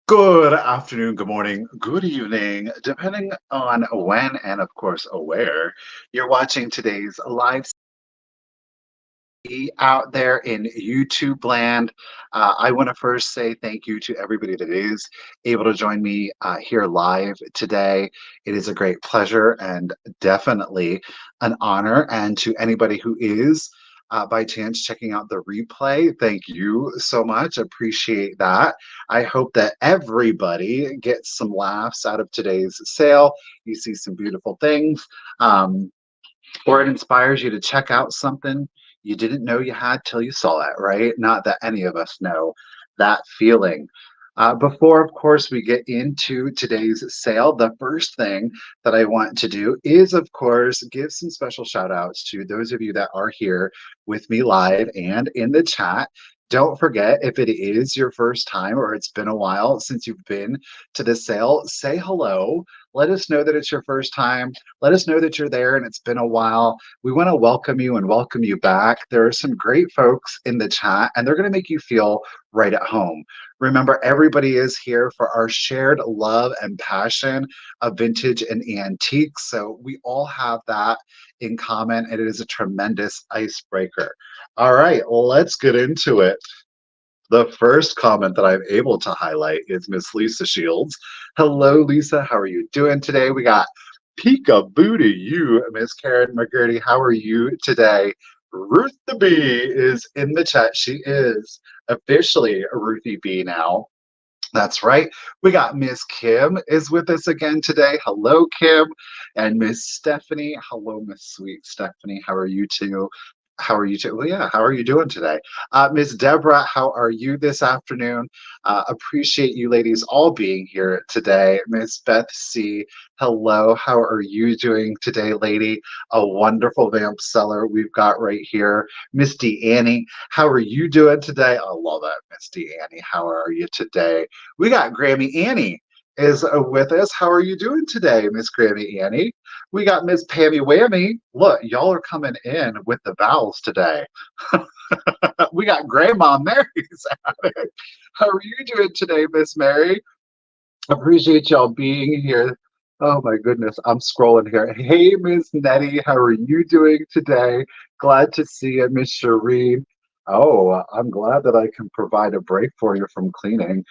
Good afternoon, good morning, good evening, depending on when and, of course, where you're watching today's live out there in YouTube land. I want to first say thank you to everybody that is able to join me here live today. It is a great pleasure and definitely an honor. And to anybody who is by chance checking out the replay, thank you so much. Appreciate that. I hope that everybody gets some laughs out of today's sale. You see some beautiful things. Or it inspires you to check out something you didn't know you had till you saw it, right? Not that any of us know that feeling. Before, of course, we get into today's sale, the first thing that I want to do is, of course, give some special shout outs to those of you that are here with me live and in the chat. Don't forget, if it is your first time or it's been a while since you've been to the sale, say hello. Let us know that it's your first time. Let us know that you're there and it's been a while. We want to welcome you and welcome you back. There are some great folks in the chat and they're going to make you feel right at home. Remember, everybody is here for our shared love and passion of vintage and antiques. So we all have that in common, and it is a tremendous icebreaker. All right, let's get into it. The first comment that I'm able to highlight is Miss Lisa Shields. Hello, Lisa. How are you doing today? We got peekaboo to you, Miss Karen McGurdy. How are you today? Ruth the Bee is in the chat. She is officially a Ruthie Bee now. That's right. We got Miss Kim is with us again today. Hello, Kim. And Miss Stephanie. Hello, Miss Sweet Stephanie. How are you too? How are you too? Well, yeah, how are you doing today? Miss Deborah, how are you this afternoon? Appreciate you ladies all being here today. Miss Beth C, hello. How are you doing today, lady? A wonderful vamp seller we've got right here. Miss Deannie, how are you doing today? I love that, Miss Deannie. How are you today? We got Grammy Annie is with us. How are you doing today, Miss Grammy Annie? We got Miss Pammy Whammy. Look, y'all are coming in with the vowels today. We got Grandma Mary's at it. How are you doing today, Miss Mary? Appreciate y'all being here. Oh my goodness, I'm scrolling here. Hey, Miss Nettie, how are you doing today? Glad to see you, Miss Shireen. Oh, I'm glad that I can provide a break for you from cleaning.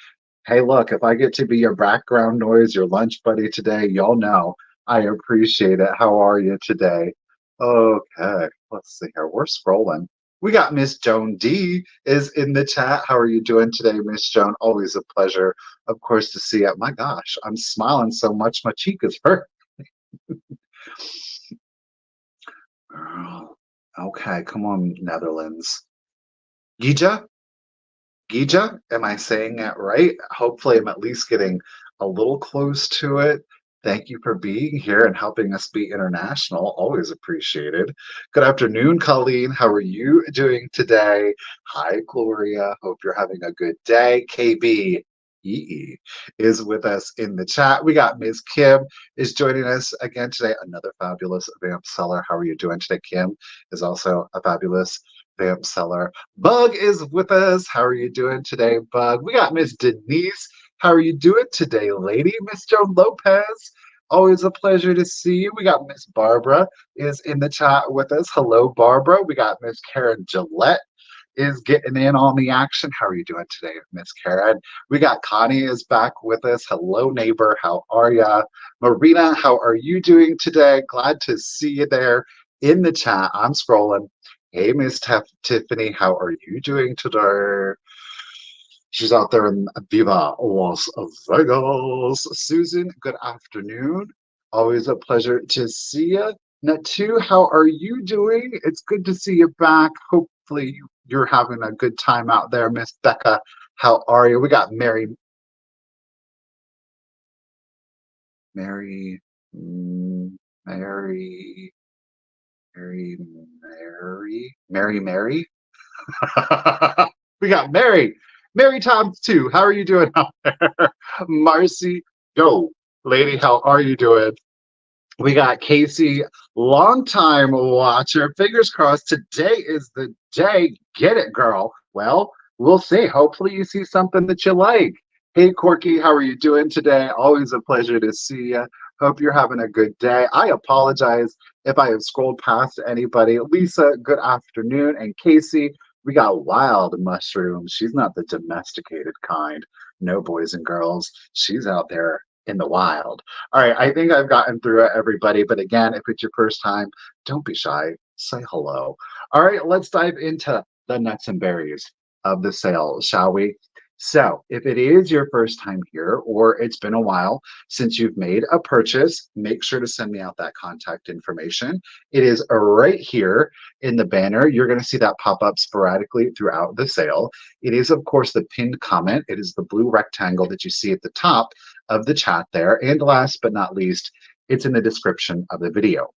Hey, look, if I get to be your background noise, your lunch buddy today, y'all know I appreciate it. How are you today? Okay, let's see here. We're scrolling. We got Miss Joan D is in the chat. How are you doing today, Miss Joan? Always a pleasure, of course, to see you. My gosh, I'm smiling so much my cheek is hurt. Girl. Okay, come on, Netherlands. Gija? Gija, am I saying that right? Hopefully, I'm at least getting a little close to it. Thank you for being here and helping us be international. Always appreciated. Good afternoon, Colleen. How are you doing today? Hi, Gloria. Hope you're having a good day. KB EE is with us in the chat. We got Ms. Kim is joining us again today. Another fabulous vamp seller. How are you doing today? Kim is also a fabulous vamp seller. Bug is with us. How are you doing today, Bug? We got Miss Denise. How are you doing today, lady? Miss Joan Lopez. Always a pleasure to see you. We got Miss Barbara is in the chat with us. Hello, Barbara. We got Miss Karen Gillette is getting in on the action. How are you doing today, Miss Karen? We got Connie is back with us. Hello, neighbor. How are ya? Marina, how are you doing today? Glad to see you there in the chat. I'm scrolling. Hey, Miss Tiffany, how are you doing today? She's out there in Viva Las Vegas. Susan, good afternoon. Always a pleasure to see you. Natu, how are you doing? It's good to see you back. Hopefully you're having a good time out there. Miss Becca, how are you? We got Mary, mm, Mary, Mary, Mary. We got Mary Toms too. How are you doing out there? Marcy, go. Lady, how are you doing? We got Casey, longtime watcher. Fingers crossed. Today is the day. Get it, girl. Well, we'll see. Hopefully, you see something that you like. Hey, Corky, how are you doing today? Always a pleasure to see you. Hope you're having a good day. I apologize if I have scrolled past anybody. Lisa, good afternoon. And Casey, we got wild mushrooms. She's not the domesticated kind. No, boys and girls. She's out there in the wild. All right, I think I've gotten through it, everybody. But again, if it's your first time, don't be shy. Say hello. All right, let's dive into the nuts and berries of the sale, shall we? So, if it is your first time here or it's been a while since you've made a purchase, make sure to send me out that contact information. It is right here in the banner. You're going to see that pop up sporadically throughout the sale. It is, of course, the pinned comment. It is the blue rectangle that you see at the top of the chat there. And last but not least, it's in the description of the video.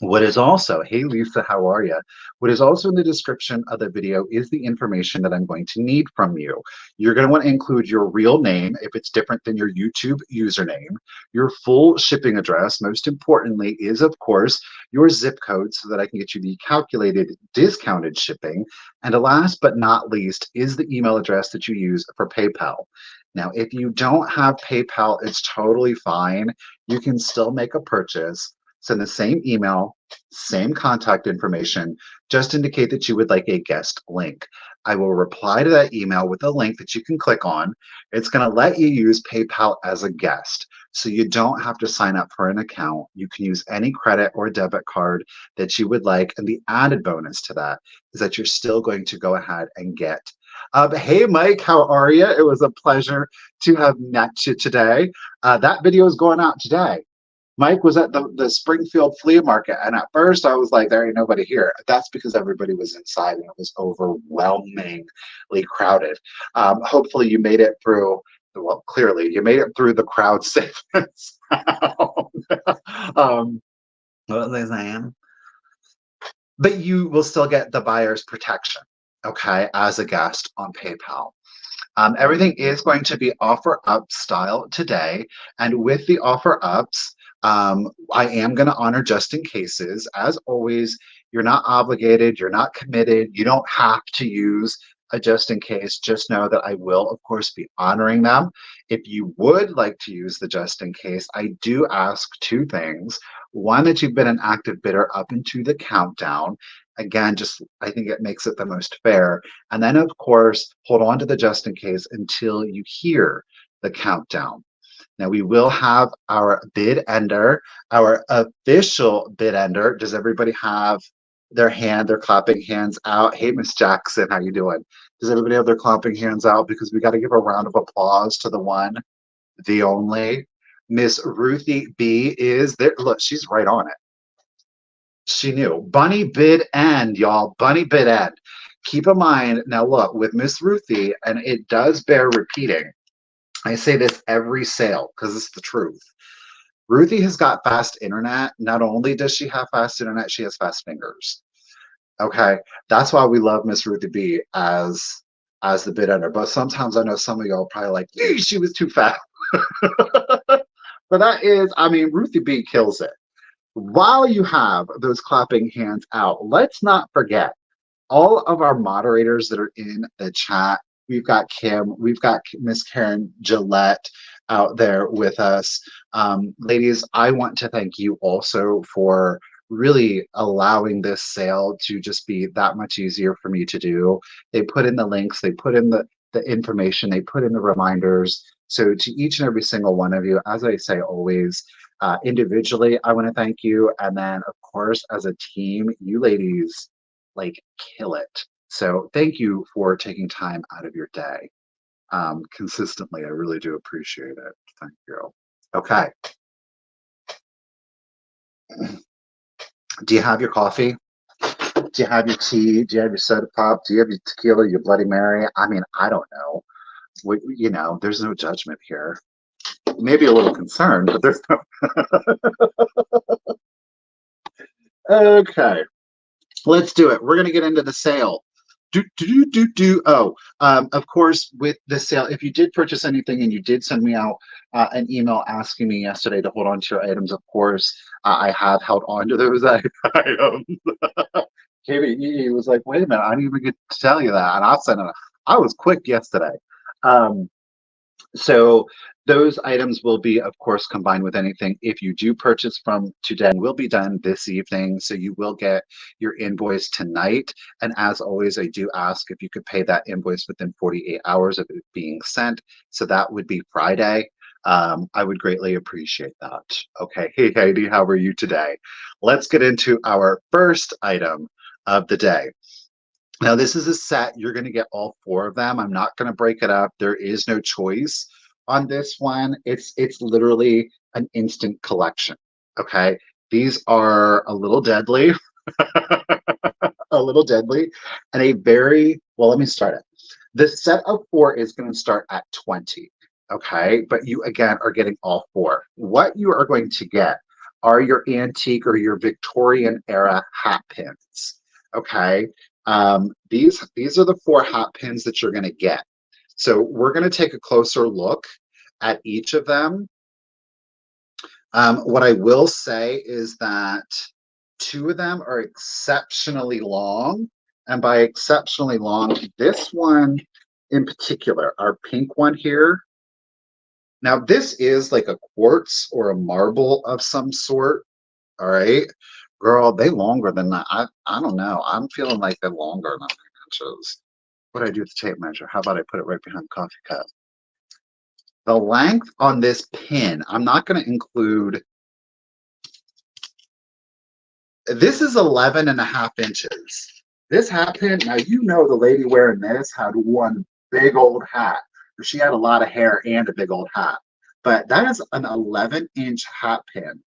What is also, hey Lisa, how are you? What is also in the description of the video is the information that I'm going to need from you. You're going to want to include your real name if it's different than your YouTube username, your full shipping address, most importantly is of course your zip code so that I can get you the calculated discounted shipping. And last but not least is the email address that you use for PayPal. Now, if you don't have PayPal, it's totally fine. You can still make a purchase. Send the same email, same contact information, just indicate that you would like a guest link. I will reply to that email with a link that you can click on. It's going to let you use PayPal as a guest. So you don't have to sign up for an account. You can use any credit or debit card that you would like. And the added bonus to that is that you're still going to go ahead and get. Hey, Mike, how are you? It was a pleasure to have met you today. That video is going out today. Mike was at the Springfield flea market, and at first I was like, there ain't nobody here. That's because everybody was inside and it was overwhelmingly crowded. Hopefully you made it through, well, clearly you made it through the crowd safe and sound. What was I saying? But you will still get the buyer's protection, okay, as a guest on PayPal. Everything is going to be offer up style today. And with the offer ups, I am going to honor just in cases. As always, you're not obligated, you're not committed, you don't have to use a just in case. Just know that I will, of course, be honoring them. If you would like to use the just in case, I do ask two things. One, that you've been an active bidder up into the countdown. Again, just I think it makes it the most fair. And then, of course, hold on to the just in case until you hear the countdown. Now, we will have our bid ender, our official bid ender. Does everybody have their clapping hands out? Hey, Miss Jackson, how you doing? Does everybody have their clapping hands out? Because we got to give a round of applause to the one, the only. Miss Ruthie B is there. Look, she's right on it. She knew. Bunny bid end, y'all. Bunny bid end. Keep in mind, now look, with Miss Ruthie, and it does bear repeating. I say this every sale because it's the truth. Ruthie has got fast internet. Not only does she have fast internet, she has fast fingers. Okay. That's why we love Miss Ruthie B as the bid ender. But sometimes I know some of y'all probably like, she was too fast. But that is, I mean, Ruthie B kills it. While you have those clapping hands out, let's not forget all of our moderators that are in the chat. We've got Kim, we've got Miss Karen Gillette out there with us. Ladies, I want to thank you also for really allowing this sale to just be that much easier for me to do. They put in the links, they put in the information, they put in the reminders. So to each and every single one of you, as I say always, individually, I want to thank you. And then, of course, as a team, you ladies like kill it. So thank you for taking time out of your day consistently. I really do appreciate it. Thank you. Okay. Do you have your coffee? Do you have your tea? Do you have your soda pop? Do you have your tequila, your Bloody Mary? I mean, I don't know. You know, there's no judgment here. Maybe a little concerned, but there's no. Okay, let's do it. We're going to get into the sale. Of course, with the sale, if you did purchase anything and you did send me out an email asking me yesterday to hold on to your items, of course, I have held on to those items. KBE was like, wait a minute, I didn't even get to tell you that. And I said, I was quick yesterday. So those items will be, of course, combined with anything. If you do purchase from today, will be done this evening. So you will get your invoice tonight. And as always, I do ask if you could pay that invoice within 48 hours of it being sent. So that would be Friday. I would greatly appreciate that. Okay. Hey, Heidi, how are you today? Let's get into our first item of the day. Now, this is a set. You're going to get all four of them. I'm not going to break it up. There is no choice on this one. It's literally an instant collection. Okay. These are a little deadly, a little deadly, and a very well, let me start it. The set of four is going to start at 20. Okay. But you again are getting all four. What you are going to get are your antique or your Victorian era hat pins. Okay. These are the four hat pins that you're going to get. So we're going to take a closer look at each of them. What I will say is that two of them are exceptionally long. And by exceptionally long, this one in particular, our pink one here. Now, this is like a quartz or a marble of some sort. All right. Girl, they longer than that. I don't know. I'm feeling like they're longer than 9 inches. What do I do with the tape measure? How about I put it right behind the coffee cup? The length on this pin, I'm not going to include, this is 11 and a half inches. This hat pin, now you know the lady wearing this had one big old hat. She had a lot of hair and a big old hat. But that is an 11-inch hat pin.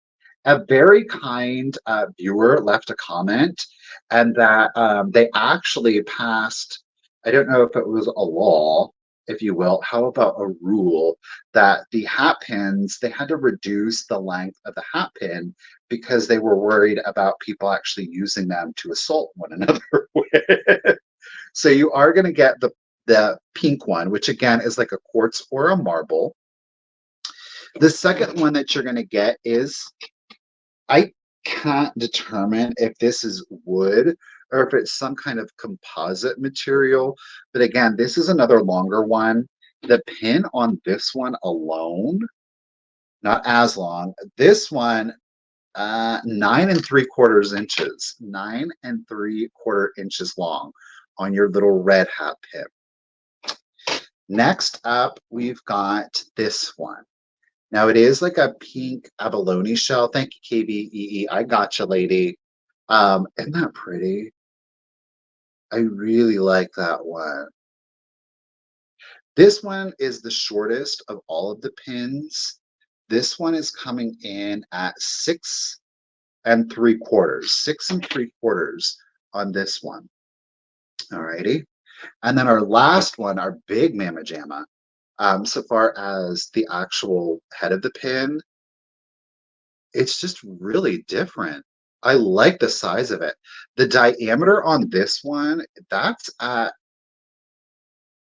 A very kind viewer left a comment, and that they actually passed, I don't know if it was a law, if you will, how about a rule that the hat pins, they had to reduce the length of the hat pin because they were worried about people actually using them to assault one another with. So you are going to get the pink one, which again is like a quartz or a marble. The second one that you're going to get is, I can't determine if this is wood or if it's some kind of composite material. But again, this is another longer one. The pin on this one alone, not as long. This one, 9 3/4 inches, 9 3/4 inches long on your little red hat pin. Next up, we've got this one. Now it is like a pink abalone shell. Thank you, KBEE. I gotcha, lady. Isn't that pretty? I really like that one. This one is the shortest of all of the pins. This one is coming in at 6 3/4, 6 3/4 on this one. Alrighty. And then our last one, our big Mamma Jamma, so far as the actual head of the pin, it's just really different. I like the size of it. The diameter on this one, that's at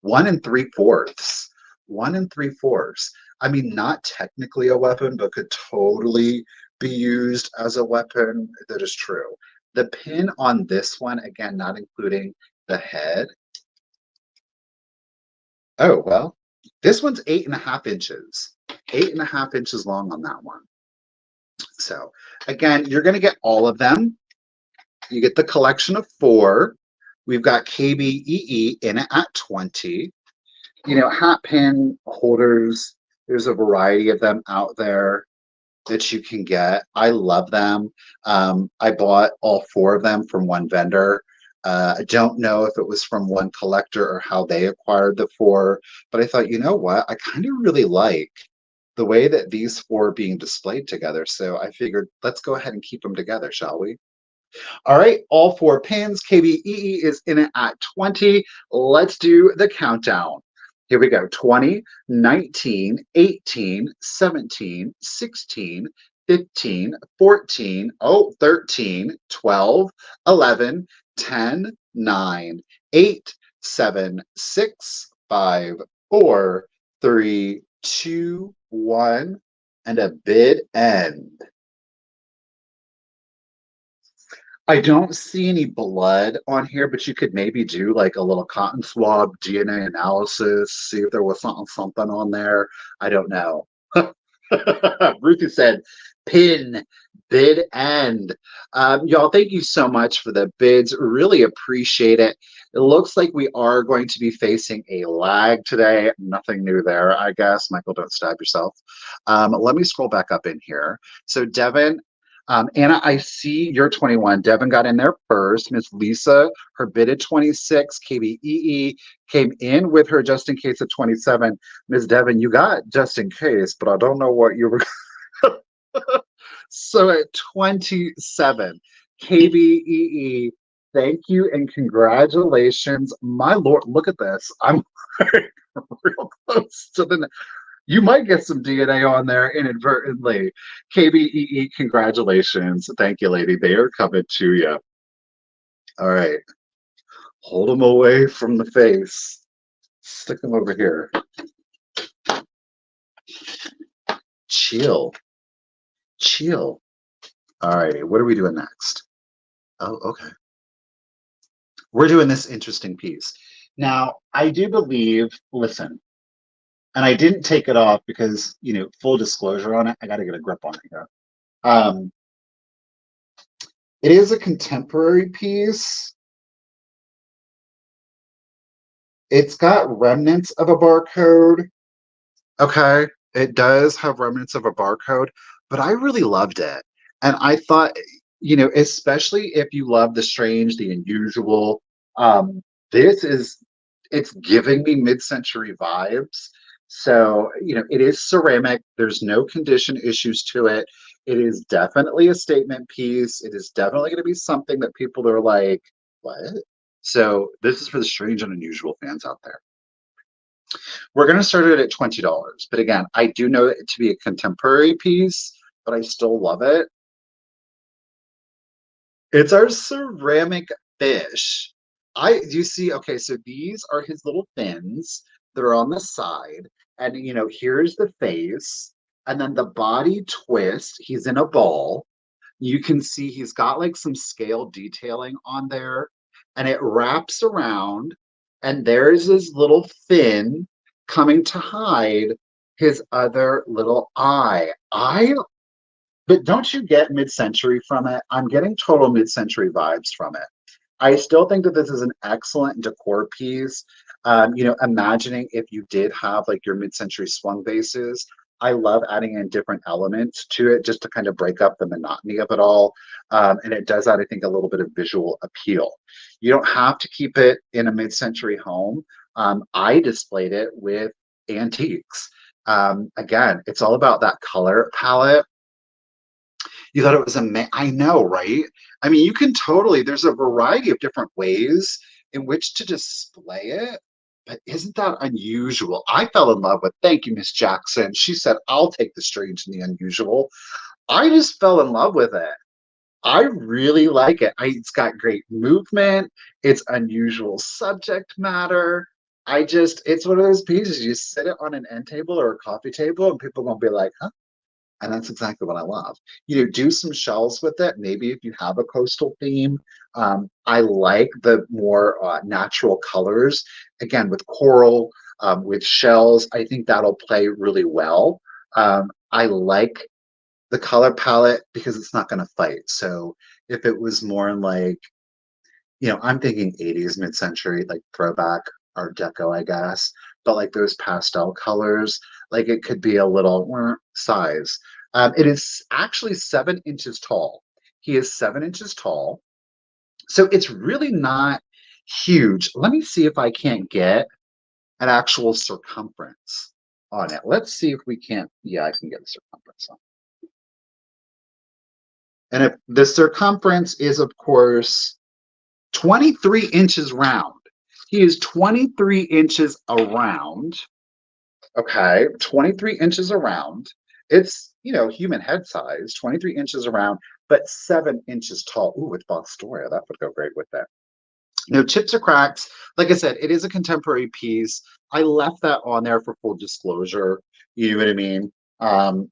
1 3/4. 1 3/4. I mean, not technically a weapon, but could totally be used as a weapon. That is true. The pin on this one, again, not including the head. Oh, well, this one's 8.5 inches. 8.5 inches long on that one. So again, you're going to get all of them. You get the collection of four. We've got KBEE in it at 20. You know, hat pin holders, there's a variety of them out there that you can get. I love them. I bought all four of them from one vendor. I don't know if it was from one collector or how they acquired the four, but I thought, you know what? I kind of really like the way that these four are being displayed together. So I figured, let's go ahead and keep them together, shall we? All right, all four pins. KBEE is in it at 20. Let's do the countdown. Here we go. 20, 19, 18, 17, 16, 15, 14, 13, 12, 11, 10, 9, 8, 7, 6, 5, 4, 3, 2, 1, and a bid end. I don't see any blood on here, but you could maybe do like a little cotton swab DNA analysis, see if there was something on there. I don't know. Ruthie said, pin, bid end. Y'all, thank you so much for the bids. Really appreciate it. It looks like we are going to be facing a lag today. Nothing new there, I guess. Michael, don't stab yourself. Let me scroll back up in here. So, Devin, Anna, I see you're 21. Devin got in there first. Miss Lisa, her bid at 26. KBEE came in with her just in case at 27. Miss Devin, you got just in case, but I don't know what you were. So at 27, KBEE, thank you and congratulations. My Lord, look at this. I'm real close to the. You might get some DNA on there inadvertently. KBEE, congratulations. Thank you, lady. They are coming to you. All right. Hold them away from the face. Stick them over here. Chill. Chill. All righty. What are we doing next? Oh, okay. We're doing this interesting piece. Now, I do believe, listen, and I didn't take it off because, full disclosure on it, I got to get a grip on it here. Um, it is a contemporary piece. It's got remnants of a barcode. Okay. It does have remnants of a barcode, but I really loved it. And I thought, especially if you love the strange, the unusual, this is, it's giving me mid-century vibes. So, it is ceramic. There's no condition issues to it. It is definitely a statement piece. It is definitely going to be something that people are like, what? So this is for the strange and unusual fans out there. We're going to start it at $20. But again, I do know it to be a contemporary piece, but I still love it. It's our ceramic fish. You see, okay, so these are his little fins that are on the side. And, here's the face. And then the body twist, he's in a ball. You can see he's got like some scale detailing on there. And it wraps around. And there's his little fin coming to hide his other little eye. But don't you get mid-century from it? I'm getting total mid-century vibes from it. I still think that this is an excellent decor piece. Imagining if you did have like your mid-century swung bases. I love adding in different elements to it just to kind of break up the monotony of it all. And it does add, I think, a little bit of visual appeal. You don't have to keep it in a mid-century home. I displayed it with antiques. Again, it's all about that color palette. You thought it was I know, right? I mean, you can totally, there's a variety of different ways in which to display it, but isn't that unusual? I fell in love with, thank you, Miss Jackson. She said, I'll take the strange and the unusual. I just fell in love with it. I really like it. It's got great movement. It's unusual subject matter. It's one of those pieces. You sit it on an end table or a coffee table, and people are going to be like, huh? And that's exactly what I love. Do some shells with it. Maybe if you have a coastal theme. I like the more natural colors. Again, with coral, with shells, I think that'll play really well. I like the color palette because it's not going to fight. So if it was more in like, I'm thinking 80s mid-century, like throwback Art Deco, I guess. But like those pastel colors, like it could be a little size. It is actually 7 inches tall. He is 7 inches tall. So it's really not huge. Let me see if I can't get an actual circumference on it. Let's see if we can't. Yeah, I can get a circumference on it. And if the circumference is, of course, 23 inches round. He is 23 inches around. Okay, 23 inches around. It's, human head size, 23 inches around, but 7 inches tall. Ooh, with Fostoria, that would go great with that. No chips or cracks. Like I said, it is a contemporary piece. I left that on there for full disclosure. You know what I mean?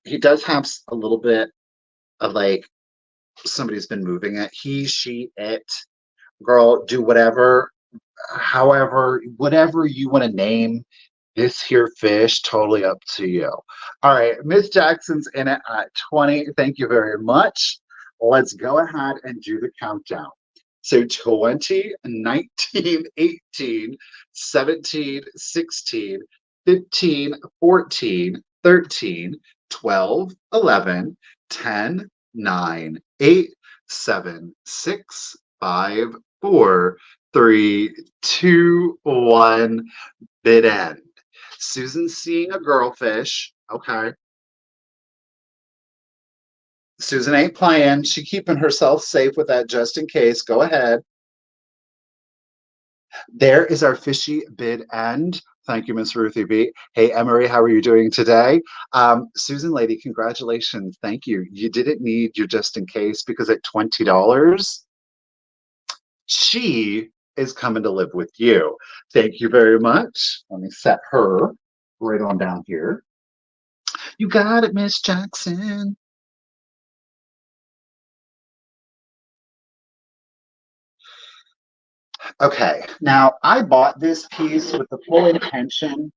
He does have a little bit of like Somebody's been moving it. He, she, it. Girl, do whatever, however, whatever you want to name this here fish, totally up to you. All right, Miss Jackson's in it at 20. Thank you very much. Let's go ahead and do the countdown. So 20, 19, 18, 17, 16, 15, 14, 13, 12, 11, 10, 9, 8, 7, 6, 5, 4, 3, 2, 1. Bid end. Susan's seeing a girlfish. Okay. Susan ain't playing. She keeping herself safe with that just in case. Go ahead. There is our fishy bid end. Thank you, Miss Ruthie B. Hey, Emery, how are you doing today? Susan lady, congratulations. Thank you. You didn't need your just in case because at $20, she is coming to live with you. Thank you very much. Let me set her right on down here. You got it, Miss Jackson. Okay, now I bought this piece with the full intention.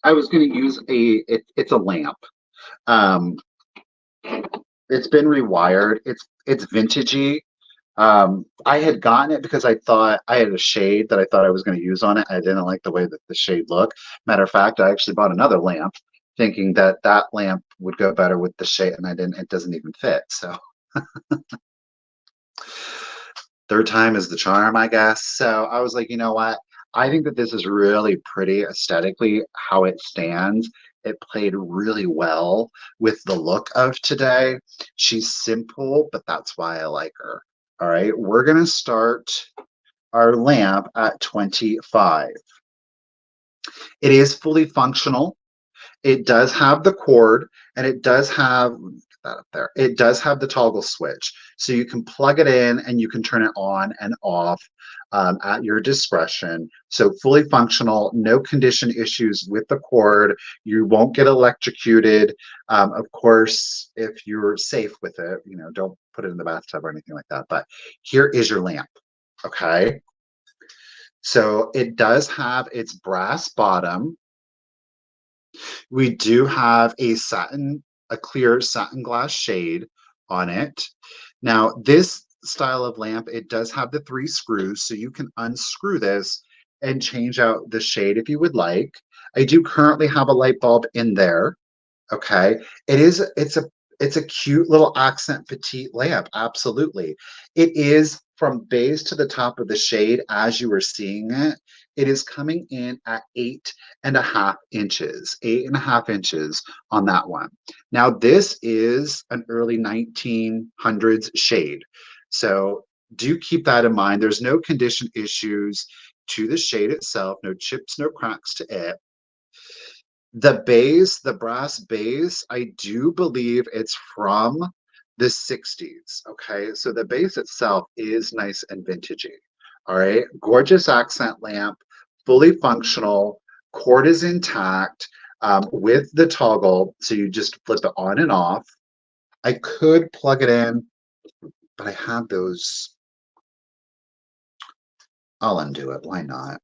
I was going to use it's a lamp. Um, it's been rewired. It's vintagey. I had gotten it because I thought I had a shade that I thought I was going to use on it. I didn't like the way that the shade looked. Matter of fact, I actually bought another lamp thinking that that lamp would go better with the shade, and I didn't. It doesn't even fit. So third time is the charm, I guess. So I was like, you know what? I think that this is really pretty aesthetically how it stands. It played really well with the look of today. She's simple, but that's why I like her. All right, we're going to start our lamp at 25. It is fully functional. It does have the cord, and it does have that up there. It does have the toggle switch, so you can plug it in and you can turn it on and off at your discretion. So fully functional, no condition issues with the cord. You won't get electrocuted. Of course, if you're safe with it, you know, don't put it in the bathtub or anything like that. But here is your lamp. Okay. So it does have its brass bottom. We do have a clear satin glass shade on it. Now, this style of lamp, it does have the 3 screws, so you can unscrew this and change out the shade if you would like. I do currently have a light bulb in there. Okay. It's a cute little accent petite lamp. Absolutely. It is from base to the top of the shade as you were seeing it. It is coming in at 8.5 inches, 8.5 inches on that one. Now, this is an early 1900s shade. So do keep that in mind. There's no condition issues to the shade itself, no chips, no cracks to it. The base, the brass base, I do believe it's from the 60s. Okay, so the base itself is nice and vintagey. All right, gorgeous accent lamp, fully functional, cord is intact with the toggle, so you just flip it on and off. I could plug it in, but I have those. I'll undo it. Why not?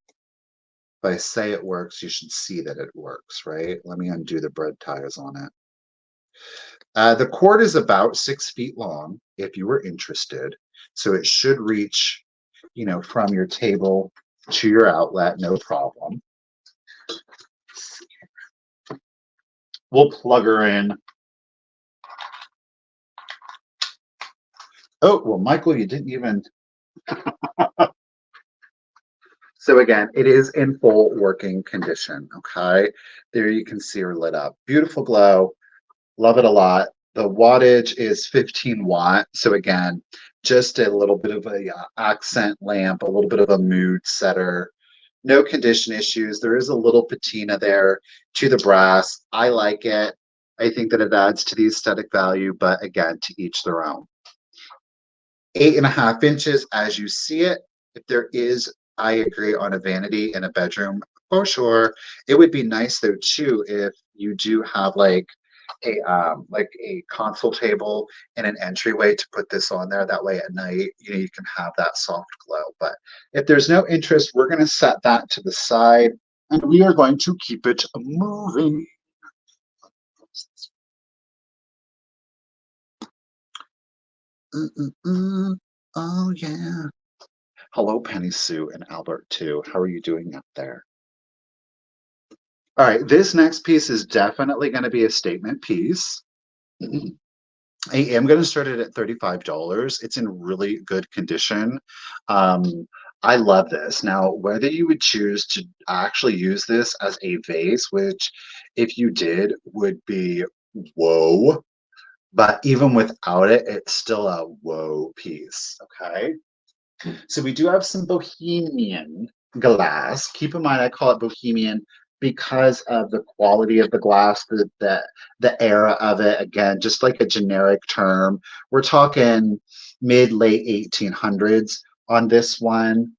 If I say it works, you should see that it works, right? Let me undo the bread ties on it. The cord is about 6 feet long, if you were interested. So it should reach, you know, from your table to your outlet, no problem. We'll plug her in. Oh, well, Michael, you didn't even. So again, it is in full working condition, okay? There you can see her lit up. Beautiful glow. Love it a lot. The wattage is 15 watt. So again, just a little bit of a accent lamp, a little bit of a mood setter. No condition issues. There is a little patina there to the brass. I like it. I think that it adds to the aesthetic value, but again, to each their own. 8.5 inches as you see it. If there is, I agree, on a vanity in a bedroom, for sure. It would be nice though too if you do have like a like a console table and an entryway to put this on there. That way at night, you can have that soft glow. But if there's no interest, we're going to set that to the side and we are going to keep it moving. Oh yeah. Hello, Penny Sue and Albert too. How are you doing up there? All right, this next piece is definitely going to be a statement piece. I am going to start it at $35. It's in really good condition. Um, I love this. Now, whether you would choose to actually use this as a vase, which if you did would be whoa, but even without it, it's still a whoa piece. Okay. So we do have some bohemian glass. Keep in mind, I call it bohemian because of the quality of the glass, the era of it. Again, just like a generic term. We're talking mid late 1800s on this one.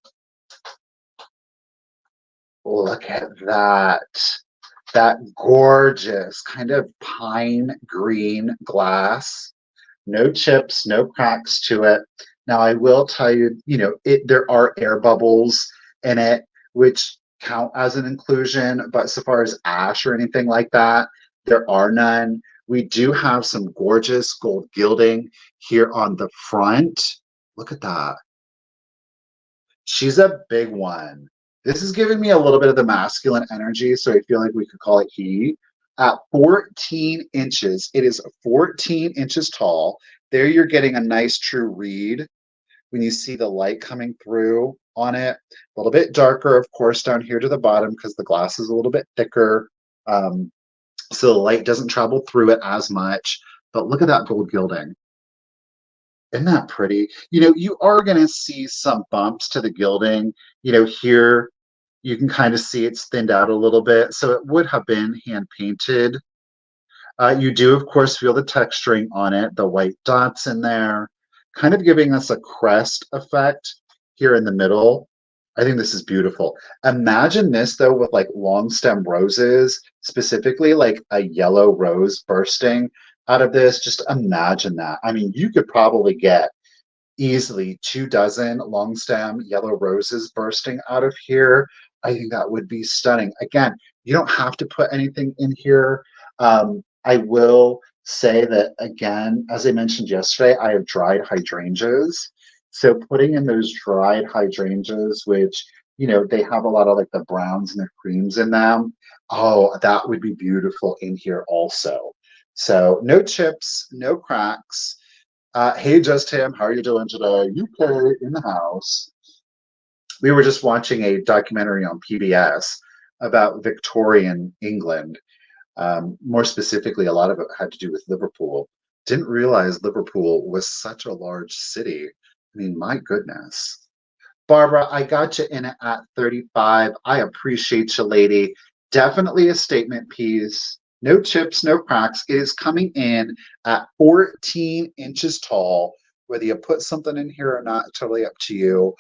Look at that. That gorgeous kind of pine green glass. No chips, no cracks to it. Now, I will tell you, there are air bubbles in it, which count as an inclusion, but so far as ash or anything like that, there are none. We do have some gorgeous gold gilding here on the front. Look at that. She's a big one. This is giving me a little bit of the masculine energy, so I feel like we could call it he. At 14 inches, it is 14 inches tall. There you're getting a nice true read when you see the light coming through on it. A little bit darker, of course, down here to the bottom because the glass is a little bit thicker. So the light doesn't travel through it as much. But look at that gold gilding. Isn't that pretty? You are going to see some bumps to the gilding. Here you can kind of see it's thinned out a little bit. So it would have been hand painted. You do, of course, feel the texturing on it, the white dots in there, kind of giving us a crest effect here in the middle. I think this is beautiful. Imagine this, though, with like long stem roses, specifically like a yellow rose bursting out of this. Just imagine that. I mean, you could probably get easily 24 long stem yellow roses bursting out of here. I think that would be stunning. Again, you don't have to put anything in here. I will say that, again, as I mentioned yesterday, I have dried hydrangeas. So putting in those dried hydrangeas, which, they have a lot of like the browns and the creams in them. Oh, that would be beautiful in here also. So no chips, no cracks. Hey, Just Him, how are you doing today? UK in the house. We were just watching a documentary on PBS about Victorian England. More specifically, a lot of it had to do with Liverpool. Didn't realize Liverpool was such a large city. I mean, my goodness. Barbara, I got you in at 35. I appreciate you, lady. Definitely a statement piece. No chips, no cracks. It is coming in at 14 inches tall. Whether you put something in here or not, totally up to you.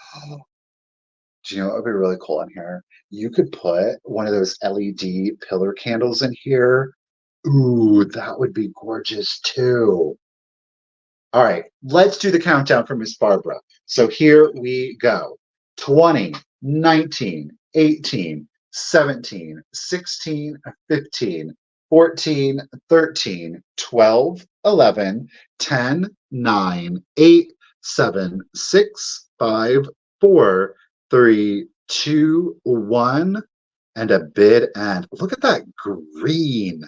Do you know what would be really cool in here? You could put one of those LED pillar candles in here. Ooh, that would be gorgeous too. All right, let's do the countdown for Miss Barbara. So here we go. 20, 19, 18, 17, 16, 15, 14, 13, 12, 11, 10, 9, 8, 7, 6, 5, 4, 3, 2, 1, and a bid end. Look at that green.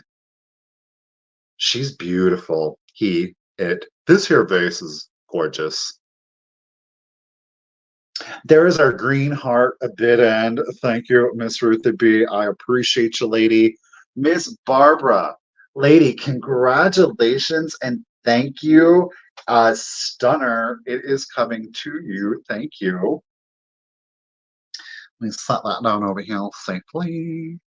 She's beautiful. This here vase is gorgeous. There is our green heart, a bid end. Thank you, Miss Ruthie B. I appreciate you, lady. Miss Barbara, lady, congratulations and thank you. Stunner, it is coming to you. Thank you. Let me set that down over here safely.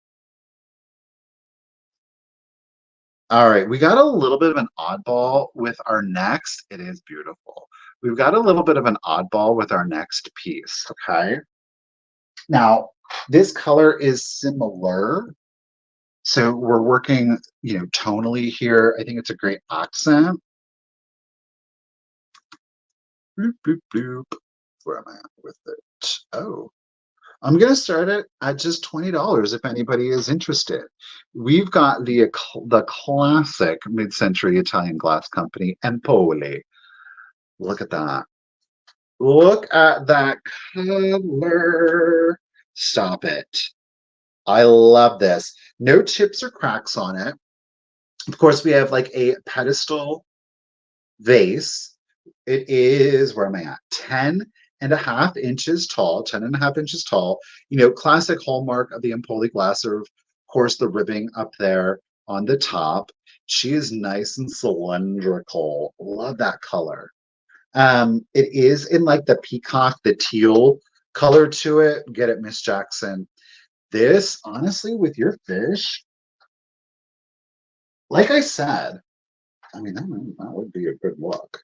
All right, we got a little bit of an oddball with our next. It is beautiful. We've got a little bit of an oddball with our next piece, okay? Now, this color is similar So we're working, tonally here. I think it's a great accent. Boop, boop, boop. Where am I at with it? Oh, I'm going to start it at just $20 if anybody is interested. We've got the classic mid-century Italian glass company, Empoli. Look at that. Look at that color. Stop it. I love this. No chips or cracks on it. Of course, we have like a pedestal vase. It is, where am I at? 10.5 inches tall, 10.5 inches tall. Classic hallmark of the Empoli glass, of course, the ribbing up there on the top. She is nice and cylindrical. Love that color. It is in like the peacock, the teal color to it. Get it, Miss Jackson. This, honestly, with your fish, like I said, I mean, that would be a good look.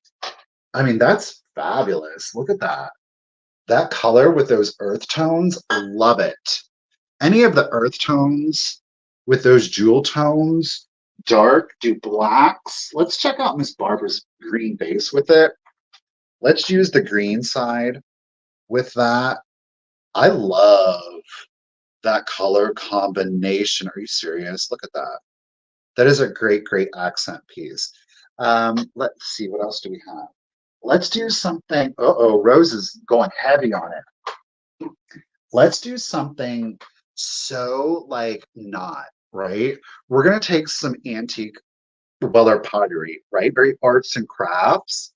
I mean, that's fabulous. Look at that. That color with those earth tones, love it. Any of the earth tones with those jewel tones, dark, do blacks. Let's check out Miss Barbara's green base with it. Let's use the green side with that. I love that color combination. Are you serious? Look at that. That is a great, great accent piece. Let's see, what else do we have? Let's do something. Uh-oh, Rose is going heavy on it. Let's do something so like not, right? We're going to take some antique, well, they're pottery, right? Very arts and crafts.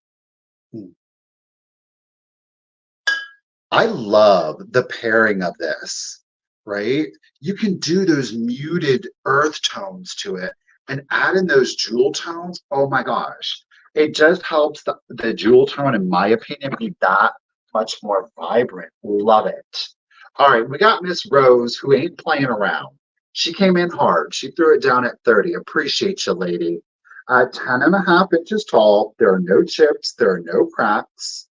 I love the pairing of this, right? You can do those muted earth tones to it and add in those jewel tones. Oh my gosh. It just helps the jewel tone, in my opinion, be that much more vibrant. Love it. All right, we got Miss Rose, who ain't playing around. She came in hard. She threw it down at 30. Appreciate you, lady. 10.5 inches tall. There are no chips. There are no cracks.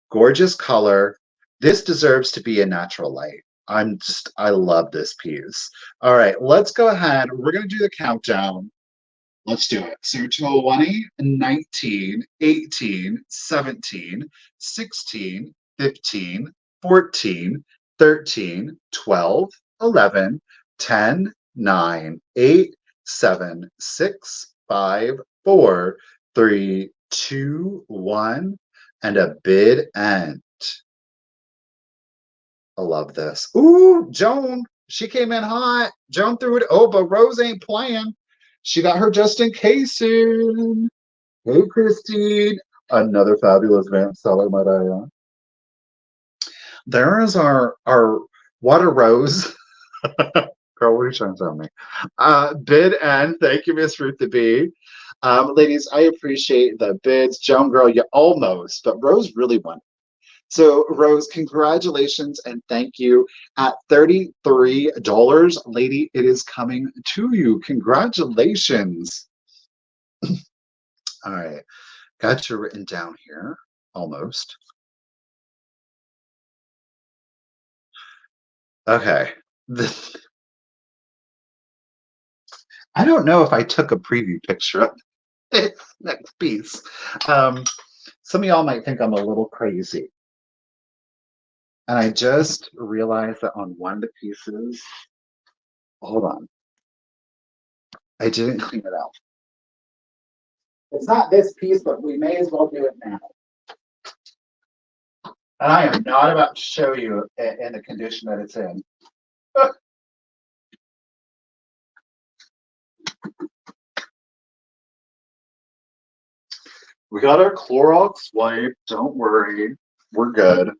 Gorgeous color. This deserves to be a natural light. I love this piece. All right, let's go ahead. We're going to do the countdown. Let's do it. So 20, 19, 18, 17, 16, 15, 14, 13, 12, 11, 10, 9, 8, 7, 6, 5, 4, 3, 2, 1, and a bid end. I love this. Ooh, Joan, she came in hot. Joan threw it. Oh, but Rose ain't playing. She got her just in case in. Hey, Christine. Another fabulous vamp seller, might I add. There is our water rose. Girl, what are you trying to tell me? Bid end. Thank you, Miss Ruth the Bee. Ladies, I appreciate the bids. Joan, girl, you almost, but Rose really won. So, Rose, congratulations and thank you. At $33, lady, it is coming to you. Congratulations. All right, got you written down here, almost. Okay. I don't know if I took a preview picture of this next piece. Some of y'all might think I'm a little crazy. And I just realized that on one of the pieces, hold on, I didn't clean it out. It's not this piece, but we may as well do it now. And I am not about to show you in the condition that it's in. We got our Clorox wipe. Don't worry. We're good.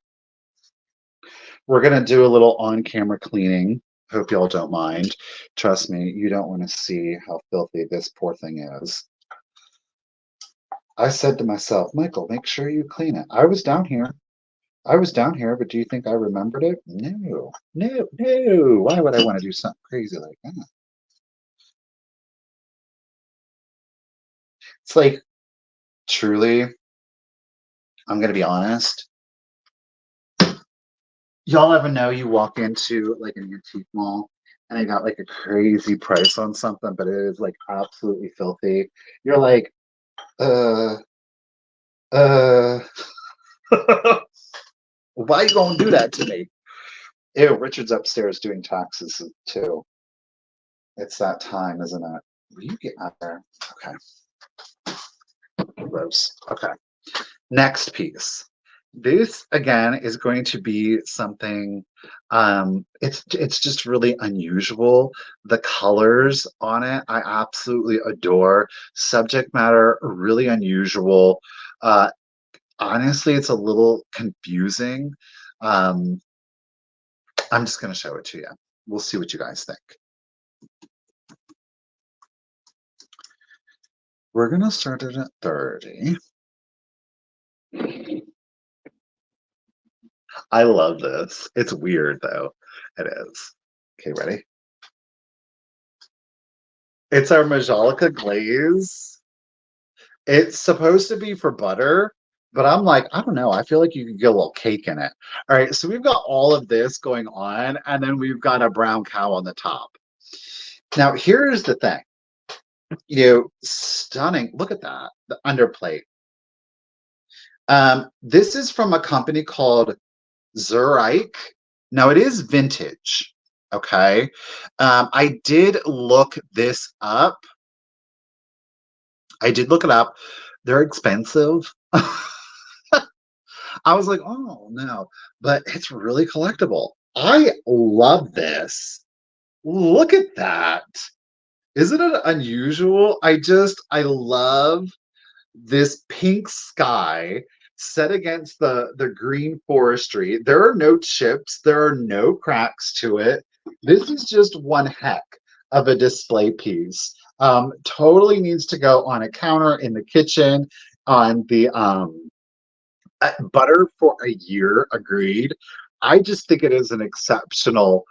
We're going to do a little on-camera cleaning. Hope y'all don't mind. Trust me, you don't want to see how filthy this poor thing is. I said to myself, Michael, make sure you clean it. I was down here. But do you think I remembered it? No. Why would I want to do something crazy like that? It's like, truly, I'm going to be honest. Y'all ever know you walk into like an antique mall and I got like a crazy price on something, but it is like absolutely filthy. You're like, uh, uh, why you gonna do that to me? Ew, Richard's upstairs doing taxes too. It's that time, isn't it? Will you get out there? Okay, gross. Okay. Next piece. This again is going to be something it's just really unusual. The colors on it I absolutely adore. Subject matter really unusual. Uh Honestly, it's a little confusing. Um I'm just going to show it to you. We'll see what you guys think. We're going to start it at 30. I love this. It's weird though. It is. Okay, ready? It's our Majolica glaze. It's supposed to be for butter, but I'm like, I don't know. I feel like you could get a little cake in it. All right, so we've got all of this going on, and then we've got a brown cow on the top. Now, here's the thing. Stunning. Look at that, the underplate. This is from a company called Zurich. Now, it is vintage, okay? I did look this up. I did look it up. They're expensive. I was like, oh no, but it's really collectible. I love this. Look at that. Isn't it unusual? I love this pink sky set against the green forestry. There are no chips, there are no cracks to it. This is just one heck of a display piece. Totally needs to go on a counter in the kitchen, on the butter for a year, agreed. I just think it is an exceptional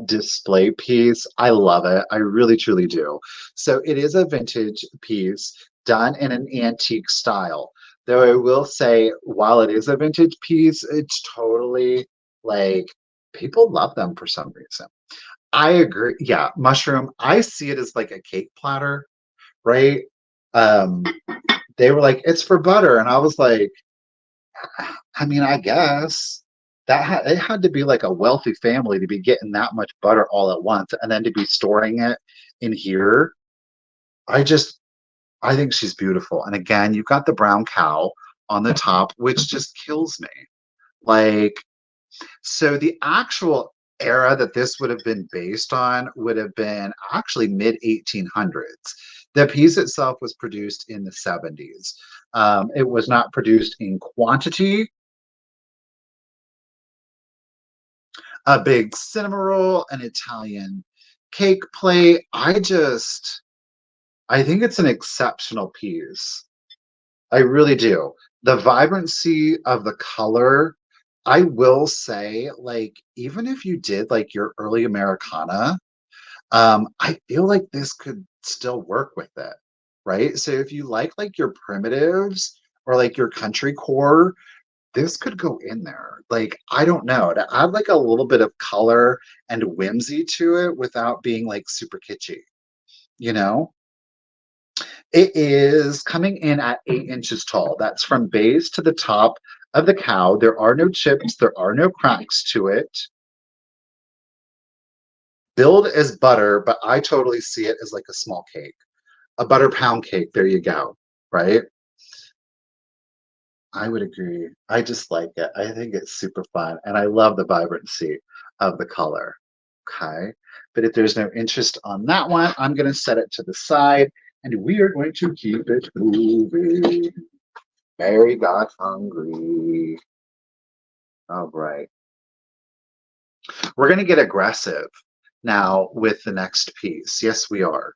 display piece. I love it. I really, truly do. So it is a vintage piece done in an antique style. Though I will say, while it is a vintage piece, it's totally like people love them for some reason. I agree. Yeah, mushroom. I see it as like a cake platter, right? Um, they were like, it's for butter. And I was like, I mean, I guess it had to be like a wealthy family to be getting that much butter all at once and then to be storing it in here. I just I think she's beautiful. And again, you've got the brown cow on the top, which just kills me. Like, so the actual era that this would have been based on would have been actually mid 1800s. The piece itself was produced in the 70s. It was not produced in quantity. A big cinema roll, an Italian cake plate. I think it's an exceptional piece. I really do. The vibrancy of the color, I will say, like, even if you did like your early Americana, I feel like this could still work with it, right? So if you like your primitives or like your country core, this could go in there. Like, I don't know, to add like a little bit of color and whimsy to it without being like super kitschy, you know? It is coming in at 8 inches tall. That's from base to the top of the cow. There are no chips, there are no cracks to it. Billed as butter, but I totally see it as like a small cake, a butter pound cake. There you go, right? I would agree. I just like it. I think it's super fun, and I love the vibrancy of the color. Okay. But if there's no interest on that one, I'm going to set it to the side, and we are going to keep it moving. Mary got hungry. All right. We're going to get aggressive now with the next piece. Yes, we are.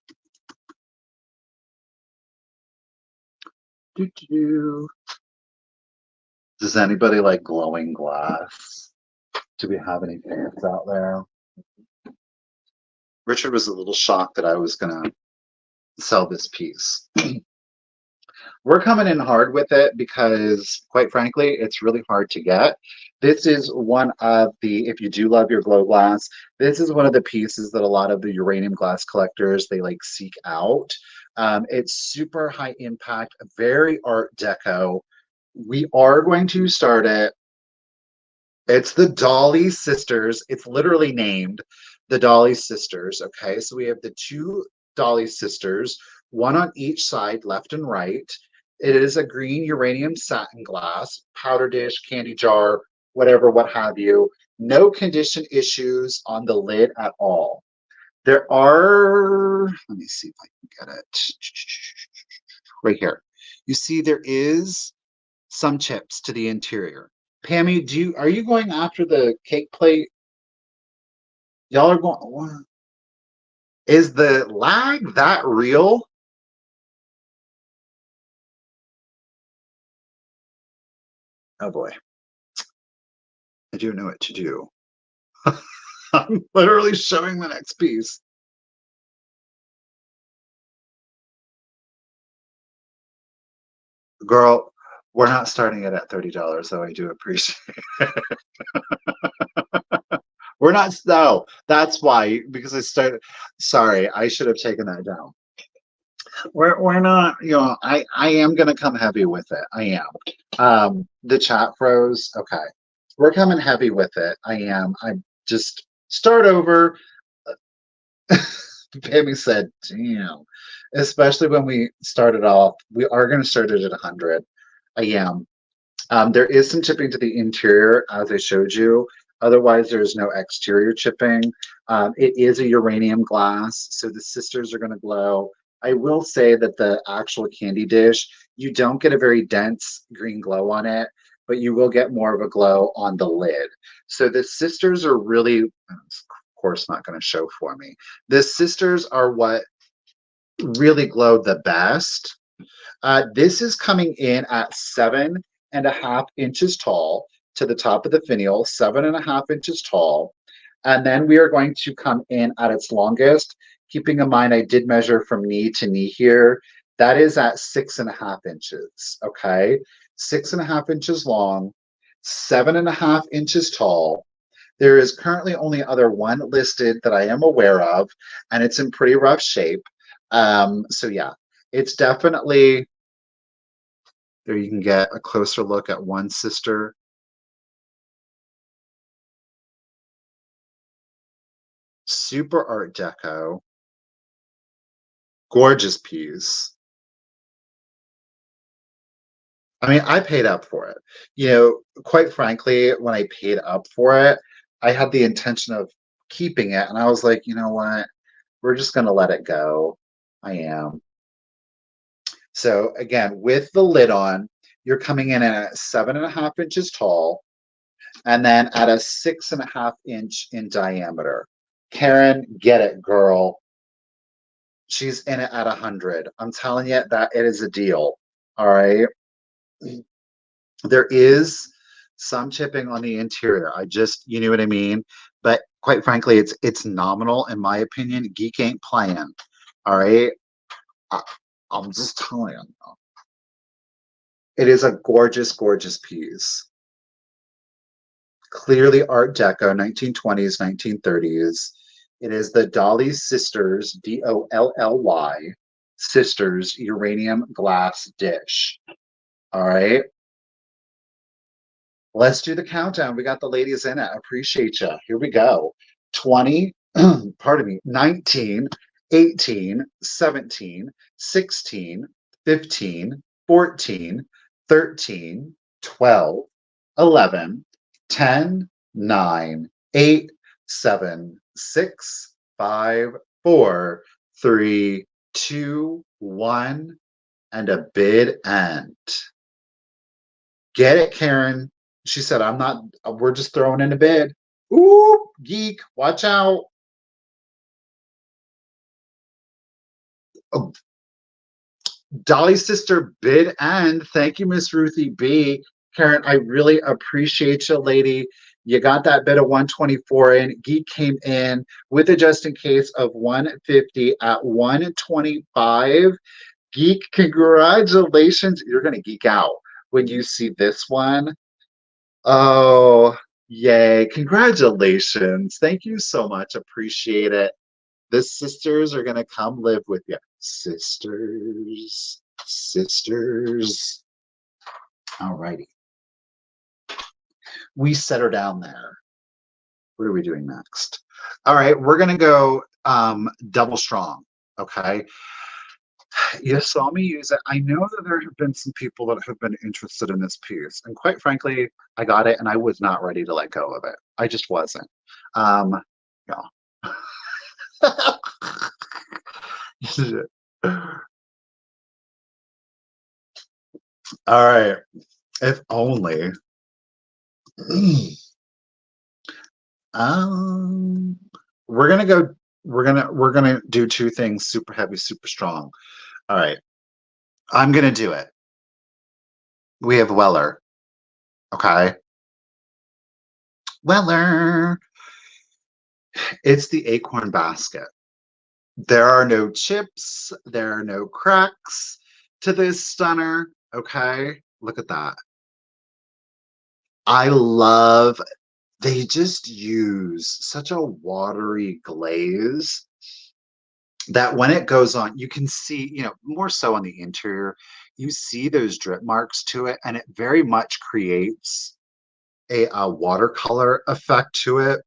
Doo-doo. Does anybody like glowing glass? Do we have any fans out there? Richard was a little shocked that I was going to sell this piece. we're coming in hard with it because, quite frankly, it's really hard to get. This is one of the, if you do love your glow glass, this is one of the pieces that a lot of the uranium glass collectors, they like seek out. It's super high impact, very art deco. We are going to start it. It's the Dolly sisters. It's literally named the Dolly sisters. Okay, so we have the two Dolly sisters, one on each side, left and right. It is a green uranium satin glass, powder dish, candy jar, whatever, what have you. No condition issues on the lid at all. There are, let me see if I can get it right here. You see, there is some chips to the interior. Pammy, are you going after the cake plate? Y'all are going. What? Is the lag that real? Oh boy, I do know what to do. I'm literally showing the next piece. Girl, we're not starting it at $30, though I do appreciate it. We're not, no, that's why, because I started, sorry, I should have taken that down. We're not, I am gonna come heavy with it. I am. The chat froze. Okay. We're coming heavy with it. I am. I just start over. Pammy said, damn. Especially when we started off, we are gonna start it at 100. I am. There is some chipping to the interior, as I showed you. Otherwise, there is no exterior chipping. It is a uranium glass, so the sisters are going to glow. I will say that the actual candy dish, you don't get a very dense green glow on it, but you will get more of a glow on the lid. So the sisters are really, of course, not going to show for me. The sisters are what really glow the best. This is coming in at 7.5 inches tall to the top of the finial, 7.5 inches tall. And then we are going to come in at its longest, keeping in mind I did measure from knee to knee here. That is at 6.5 inches, okay? 6.5 inches long, 7.5 inches tall. There is currently only other one listed that I am aware of, and it's in pretty rough shape. So yeah, it's definitely, there you can get a closer look at one sister. Super art deco, gorgeous piece. I mean, I paid up for it. Quite frankly, when I paid up for it, I had the intention of keeping it, and I was like, you know what? We're just gonna let it go. I am. So again, with the lid on, you're coming in at 7.5 inches tall, and then at a 6.5 inch in diameter. Karen, get it, girl. She's in it at 100. I'm telling you that it is a deal. All right. There is some chipping on the interior. You know what I mean? But quite frankly, it's nominal in my opinion. Geek ain't playing. All right. I, I'm just telling you. It is a gorgeous, gorgeous piece. Clearly Art Deco, 1920s, 1930s. It is the Dolly Sisters, Dolly Sisters uranium glass dish. All right. Let's do the countdown. We got the ladies in it. I appreciate you. Here we go. 20, pardon me, 19, 18, 17, 16, 15, 14, 13, 12, 11, 10, 9, 8, 7, 6, 5, 4, 3, 2, 1, and a bid end. Get it, Karen. She said, I'm not, we're just throwing in a bid. Ooh, geek, watch out. Oh, Dolly's sister bid end. Thank you, Miss Ruthie B. Karen, I really appreciate you, lady. You got that bid of 124 in. Geek came in with a just in case of 150 at 125. Geek, congratulations. You're going to geek out when you see this one. Oh, yay. Congratulations. Thank you so much. Appreciate it. The sisters are going to come live with you. Sisters, sisters. All righty. We set her down there. What are we doing next? All right, we're going to go double strong. Okay. You saw me use it. I know that there have been some people that have been interested in this piece, and quite frankly, I got it, and I was not ready to let go of it. I just wasn't. Yeah. All right. If only. um, we're gonna go. We're gonna do two things: super heavy, super strong. All right. I'm gonna do it. We have Weller. Okay. Weller. It's the acorn basket. There are no chips, there are no cracks to this stunner. Okay, look at that. I love, they just use such a watery glaze that when it goes on, you can see, more so on the interior, you see those drip marks to it, and it very much creates a watercolor effect to it.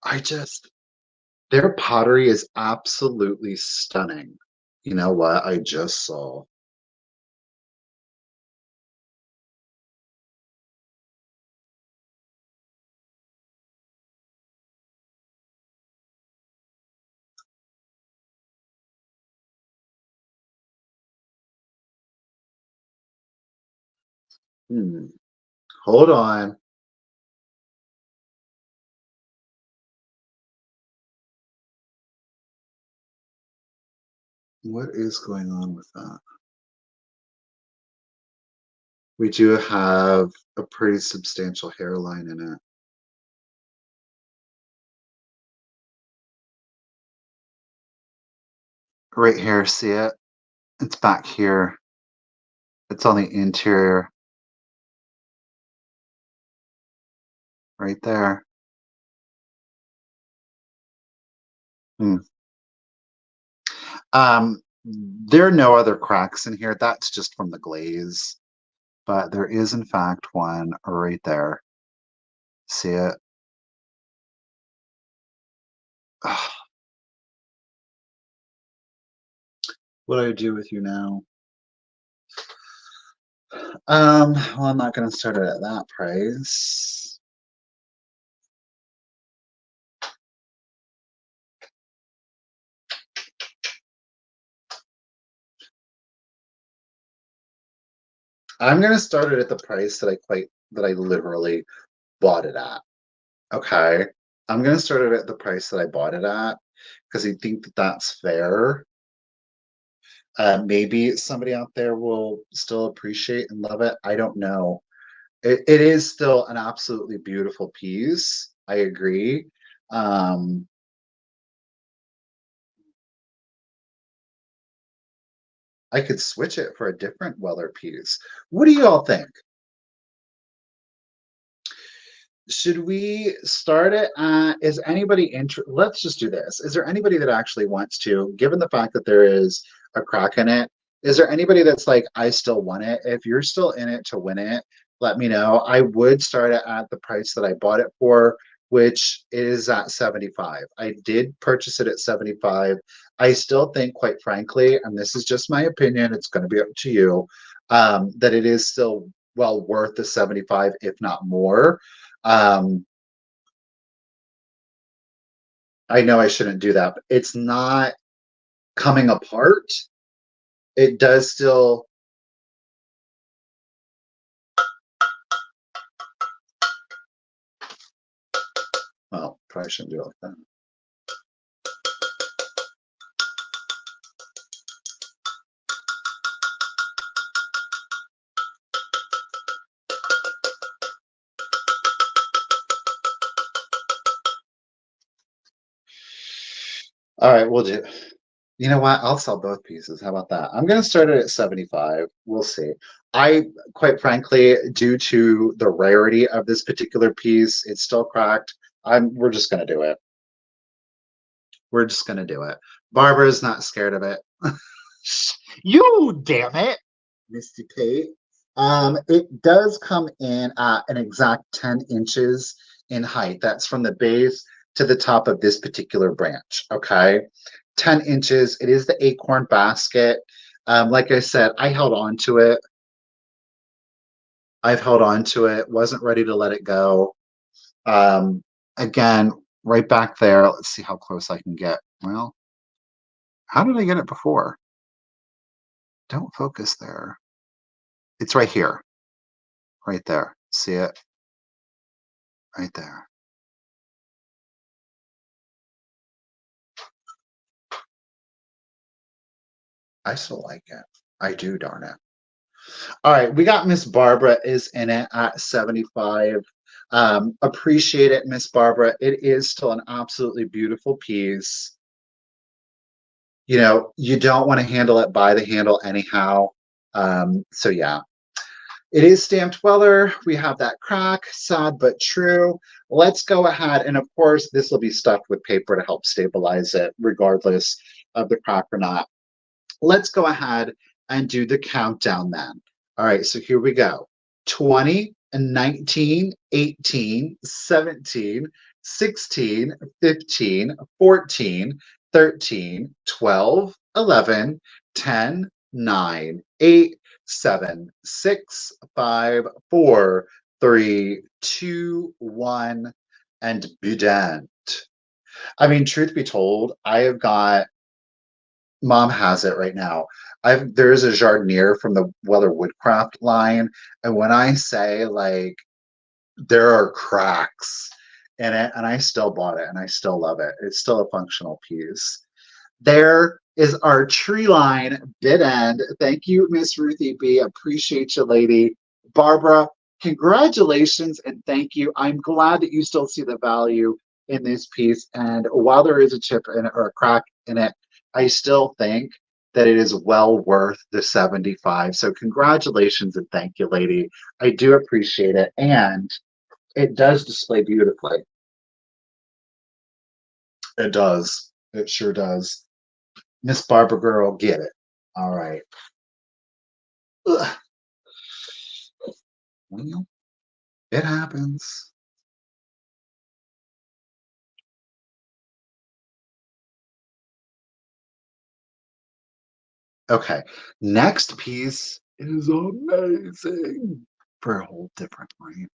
I just, their pottery is absolutely stunning. You know what I just saw? Hmm. Hold on. What is going on with that? We do have a pretty substantial hairline in it. Right here, see it? It's back here. It's on the interior, right there. Hmm. There are no other cracks in here. That's just from the glaze. But there is, in fact, one right there. See it? Ugh, what do I do with you now? Well, I'm not going to start it at that price. I'm going to start it at the price that I literally bought it at. Okay. I'm going to start it at the price that I bought it at because I think that that's fair. Maybe somebody out there will still appreciate and love it. I don't know. It is still an absolutely beautiful piece. I agree. Um, I could switch it for a different Weller piece. What do you all think? Should we start it is anybody let's just do this. Is there anybody that actually wants to, given the fact that there is a crack in it, is there anybody that's like, I still want it? If you're still in it to win it, let me know. I would start it at the price that I bought it for, which is at 75. I did purchase it at 75. I still think, quite frankly, and this is just my opinion, it's going to be up to you, that it is still well worth the 75, if not more. um, I know I shouldn't do that, but it's not coming apart. It does still, well, probably shouldn't do it like that. All right, we'll do. You know what? I'll sell both pieces. How about that? I'm going to start it at 75. We'll see. I, quite frankly, due to the rarity of this particular piece, it's still cracked. We're just going to do it. We're just going to do it. Barbara's not scared of it. You damn it, Misty Kate. It does come in at an exact 10 inches in height. That's from the base to the top of this particular branch. Okay. 10 inches. It is the acorn basket. Like I said, I held on to it. I've held on to it, wasn't ready to let it go. Um, Again, right back there. Let's see how close I can get. Well, how did I get it before? Don't focus there. It's right here, right there. See it? Right there. I still like it. I do, darn it. All right, we got Miss Barbara is in it at 75. Appreciate it, Miss Barbara. It is still an absolutely beautiful piece. You know, you don't want to handle it by the handle anyhow. So yeah, it is stamped Weller. We have that crack, sad but true. Let's go ahead, and of course, this will be stuffed with paper to help stabilize it, regardless of the crack or not. Let's go ahead and do the countdown then. All right, so here we go. 20, 19, 18, 17, 16, 15, 14, 13, 12, 11, 10, 9, 8, 7, 6, 5, 4, 3, 2, 1, and be done. I mean, truth be told, I have got Mom has it right now. There's a Jardinier from the Weather Woodcraft line, and when I say like there are cracks in it, and I still bought it, and I still love it. It's still a functional piece. There is our tree line bid end. Thank you, Miss Ruthie B. Appreciate you, lady. Barbara, congratulations and thank you. I'm glad that you still see the value in this piece. And while there is a chip in it or a crack in it, I still think that it is well worth the 75. So congratulations and thank you, lady. I do appreciate it. And it does display beautifully. It does. It sure does. Miss Barbara girl, get it. All right. Ugh. Well, it happens. Okay. Next piece is amazing for a whole different reason.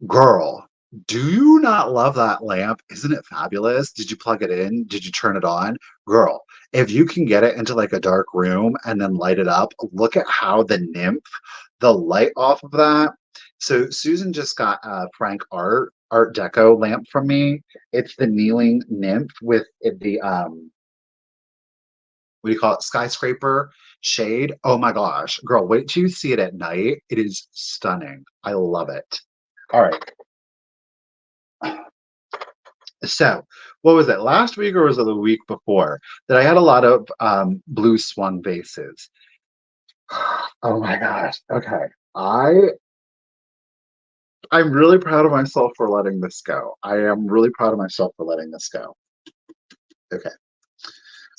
Girl, do you not love that lamp? Isn't it fabulous? Did you plug it in? Did you turn it on? Girl, if you can get it into like a dark room and then light it up, look at how the nymph, the light off of that. So Susan just got a Frank Art Deco lamp from me. It's the kneeling nymph with the what do you call it? Skyscraper shade. Oh my gosh, girl, wait till you see it at night. It is stunning. I love it. All right. So, what was it? Last week or was it the week before that I had a lot of blue swung vases? Oh my gosh. Okay. I I'm really proud of myself for letting this go. I am really proud of myself for letting this go. Okay.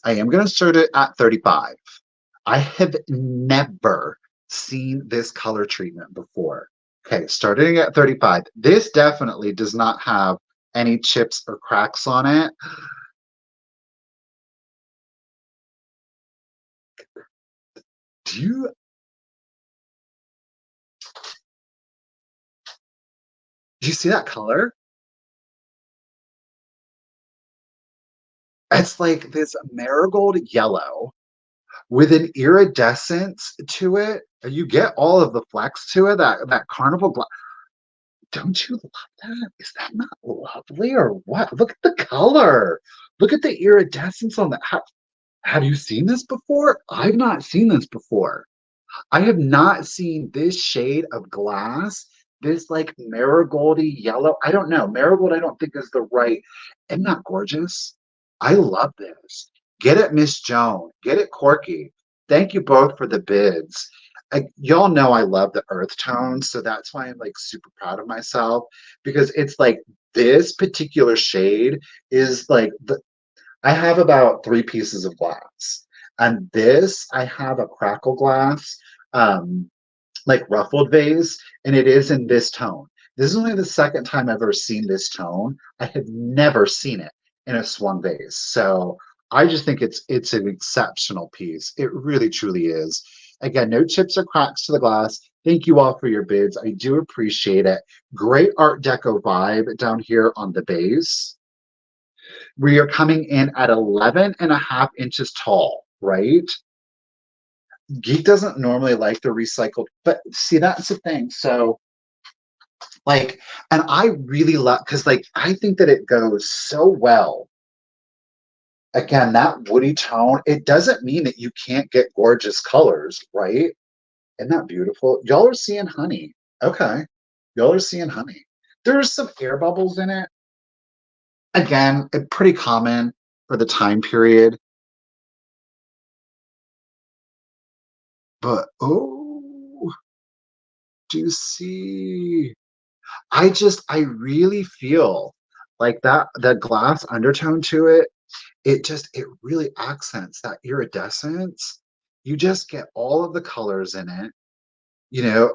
I am going to start it at 35. I have never seen this color treatment before. Okay, starting at 35. This definitely does not have any chips or cracks on it. Do you do you see that color? It's like this marigold yellow with an iridescence to it. You get all of the flex to it, that carnival don't you love that? Is that not lovely or what? Look at the color. Look at the iridescence on that. Have you seen this before? I've not seen this before. I have not seen this shade of glass, this like marigoldy yellow. I don't know. Marigold, I don't think is the right. Isn't that gorgeous? I love this. Get it, Miss Joan. Get it, Corky. Thank you both for the bids. Y'all know I love the earth tones, so that's why I'm like super proud of myself because it's like this particular shade is like I have about three pieces of glass, and this I have a crackle glass. Like ruffled vase, and it is in this tone. This is only the second time I've ever seen this tone. I have never seen it in a swung vase. So I just think it's an exceptional piece. It really truly is. Again, no chips or cracks to the glass. Thank you all for your bids. I do appreciate it. Great Art Deco vibe down here on the base. We are coming in at 11 and a half inches tall, right? Geek doesn't normally like the recycled, but see, that's the thing. So, like, and I really love because, like, I think that it goes so well. Again, that woody tone, it doesn't mean that you can't get gorgeous colors, right? Isn't that beautiful? Y'all are seeing honey. Okay. Y'all are seeing honey. There's some air bubbles in it. Again, pretty common for the time period. But, oh, do you see? I really feel like that glass undertone to it, it really accents that iridescence. You just get all of the colors in it. You know,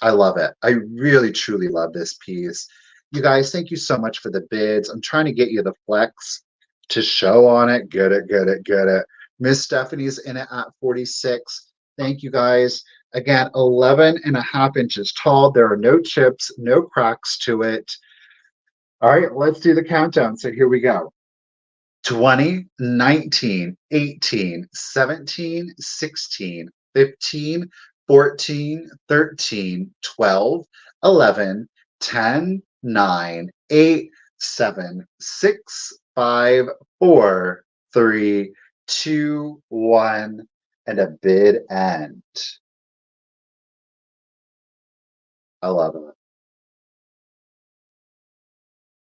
I love it. I really truly love this piece. You guys, thank you so much for the bids. I'm trying to get you the flex to show on it. Get it, get it, get it. Miss Stephanie's in it at 46. Thank you guys. Again, 11 and a half inches tall. There are no chips, no cracks to it. All right, let's do the countdown. So here we go. 20, 19, 18, 17, 16, 15, 14, 13, 12, 11, 10, 9, 8, 7, 6, 5, 4, 3, 2, 1, and a bid end. I love it.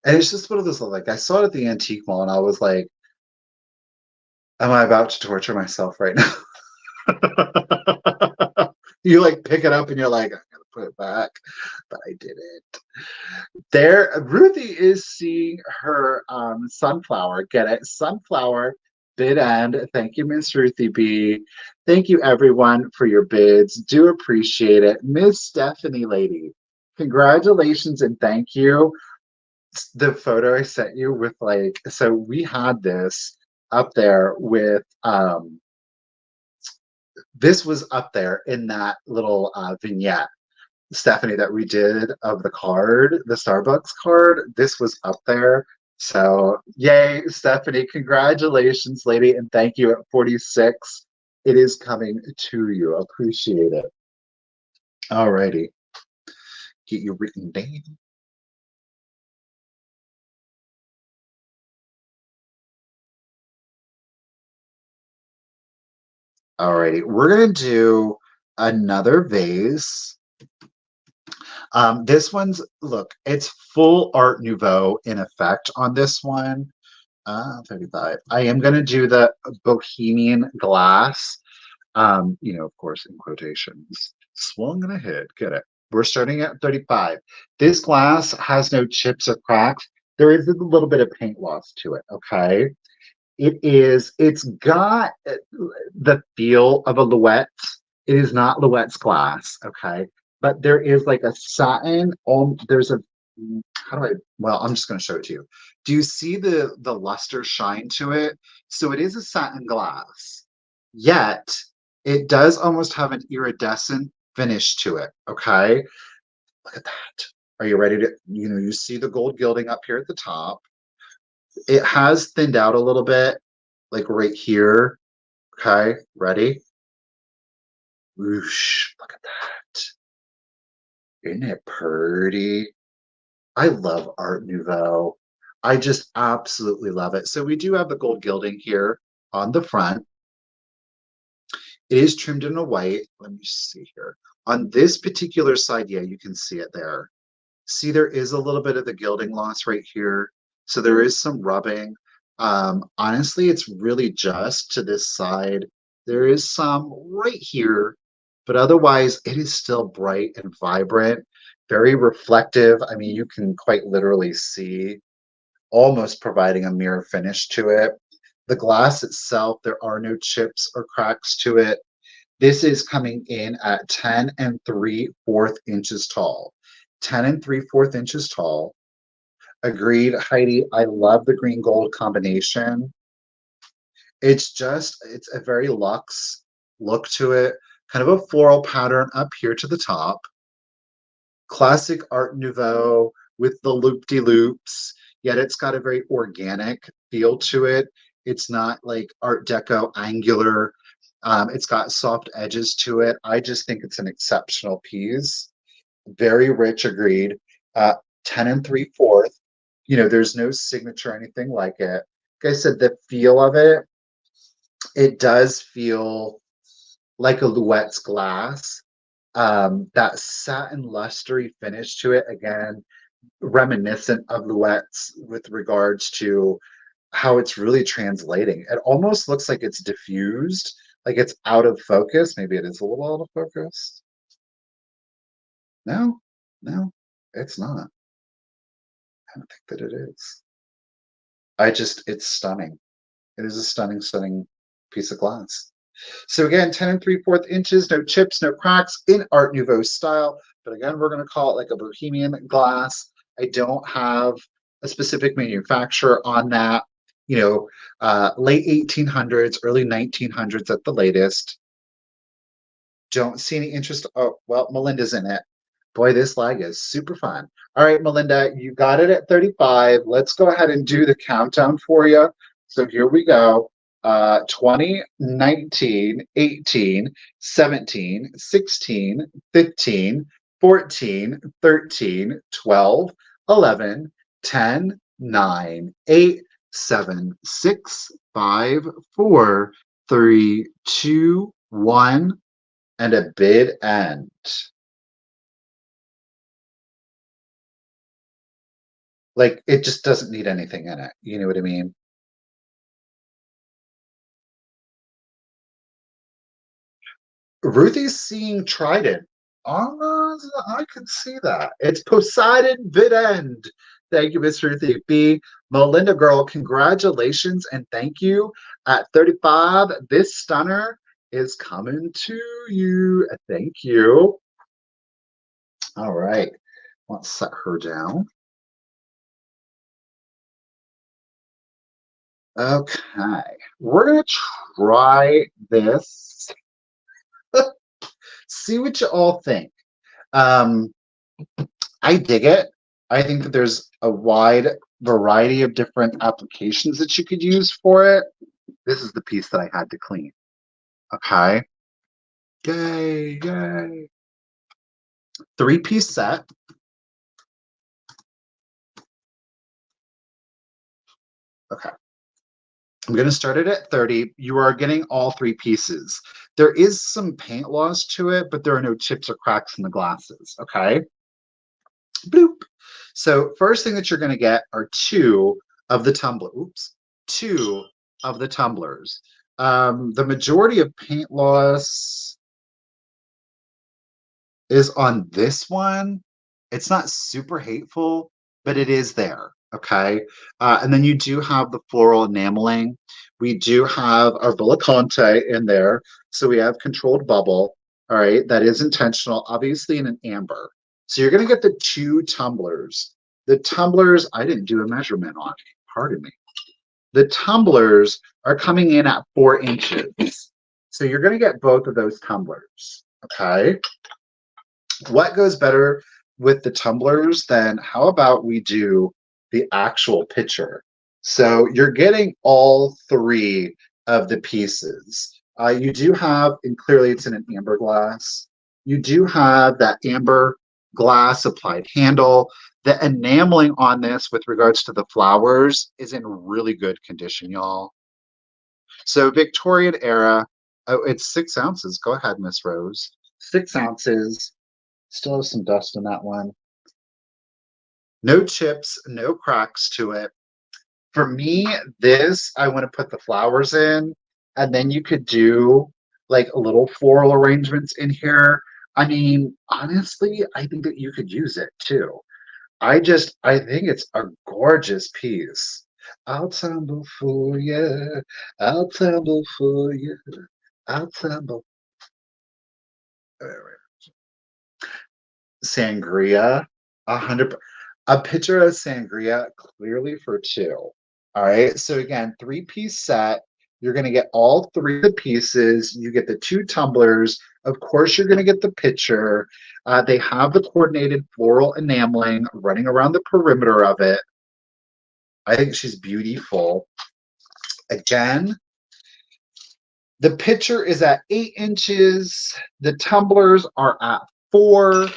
And it's just one of those like I saw it at the antique mall and I was like, am I about to torture myself right now? You like pick it up and you're like, I gotta put it back, but I didn't. There, Ruthie is seeing her sunflower. Get it? Sunflower bid end. Thank you, Miss Ruthie B. Thank you, everyone, for your bids. Do appreciate it. Miss Stephanie Lady, congratulations and thank you. The photo I sent you with like, so we had this up there with this was up there in that little vignette, Stephanie, that we did of the card, the Starbucks card. This was up there. So, yay, Stephanie. Congratulations, lady. And thank you at 46. It is coming to you. Appreciate it. All righty. Get you written down. All righty. We're going to do another vase. This one's, look, it's full Art Nouveau in effect on this one. 35. I am going to do the Bohemian glass, of course, in quotations. Swung and a hit. Get it. We're starting at 35. This glass has no chips or cracks. There is a little bit of paint loss to it, okay? It's got the feel of a Louette. It is not Louette's glass, okay? But there is like a satin, there's a, how do I, well, I'm just going to show it to you. Do you see the luster shine to it? So it is a satin glass, yet it does almost have an iridescent finish to it, okay? Look at that. Are you ready to, you see the gold gilding up here at the top. It has thinned out a little bit, like right here. Okay, ready? Whoosh, look at that. Isn't it pretty? I love Art Nouveau. I just absolutely love it. So we do have the gold gilding here on the front. It is trimmed in a white. Let me see here. On this particular side, yeah, you can see it there. See, there is a little bit of the gilding loss right here. So there is some rubbing. Honestly, it's really just to this side. There is some right here, but otherwise it is still bright and vibrant, very reflective. I mean, you can quite literally see almost providing a mirror finish to it. The glass itself, there are no chips or cracks to it. This is coming in at 10 and 3/4 inches tall. 10 and 3/4 inches tall. Agreed, Heidi. I love the green gold combination. It's a very luxe look to it, kind of a floral pattern up here to the top. Classic Art Nouveau with the loop-de-loops, yet it's got a very organic feel to it. It's not like Art Deco angular. It's got soft edges to it. I just think it's an exceptional piece. Very rich, agreed. Uh, 10 and 3/4. There's no signature or anything like it. Like I said, the feel of it, it does feel like a Louette's glass. That satin lustery finish to it, again, reminiscent of Louette's with regards to how it's really translating. It almost looks like it's diffused, like it's out of focus. Maybe it is a little out of focus. No, no, it's not. I don't think that it is. It's stunning. It is a stunning, stunning piece of glass. So again, 10 and 3/4 inches, no chips, no cracks, in Art Nouveau style. But again, we're going to call it like a bohemian glass. I don't have a specific manufacturer on that. Late 1800s, early 1900s at the latest. Don't see any interest. Oh, well, Melinda's in it. Boy, this lag is super fun. All right, Melinda, you got it at 35. Let's go ahead and do the countdown for you. So here we go. 20, 19, 18, 17, 16, 15, 14, 13, 12, 11, 10, 9, 8, 7, 6, 5, 4, 3, 2, 1, and a bid end. Like, it just doesn't need anything in it. You know what I mean? Ruthie's seeing Trident. Oh, I can see that. It's Poseidon bid end. Thank you, Miss Ruthie B. Melinda girl, congratulations and thank you. At 35, this stunner is coming to you. Thank you. All right. Let's set her down. Okay. We're going to try this. See what you all think. Um, I dig it. I think that there's a wide variety of different applications that you could use for it. This is the piece that I had to clean. Okay. Yay, yay. 3-piece set. Okay. I'm going to start it at 30. You are getting all 3 pieces. There is some paint loss to it, but there are no chips or cracks in the glasses. Okay. Bloop. So first thing that you're going to get are 2 of the tumbler. Oops. 2 of the tumblers. The majority of paint loss is on this one. It's not super hateful, but it is there. Okay. And then you do have the floral enameling. We do have our Bullicante in there. So we have controlled bubble. All right. That is intentional, obviously in an amber. So you're going to get the 2 tumblers. The tumblers, I didn't do a measurement on. Pardon me. The tumblers are coming in at 4 inches. So you're going to get both of those tumblers. Okay. What goes better with the tumblers than how about we do the actual pitcher? So you're getting all 3 of the pieces. You do have, and clearly it's in an amber glass, you do have that amber glass applied handle. The enameling on this with regards to the flowers is in really good condition, y'all. So Victorian era, oh, it's 6 ounces. Go ahead, Miss Rose. 6 ounces. Still have some dust in that one. No chips, no cracks to it. For me, this, I want to put the flowers in, and then you could do like little floral arrangements in here. I mean, honestly, I think that you could use it too. I think it's a gorgeous piece. I'll tumble for you. I'll tumble for you. I'll tumble. Sangria, 100. A pitcher of sangria, clearly for two. All right. So again, three-piece set. You're going to get all three of the pieces. You get the two tumblers. Of course, you're going to get the pitcher. They have the coordinated floral enameling running around the perimeter of it. I think she's beautiful. Again, the pitcher is at 8 inches. The tumblers are at 4.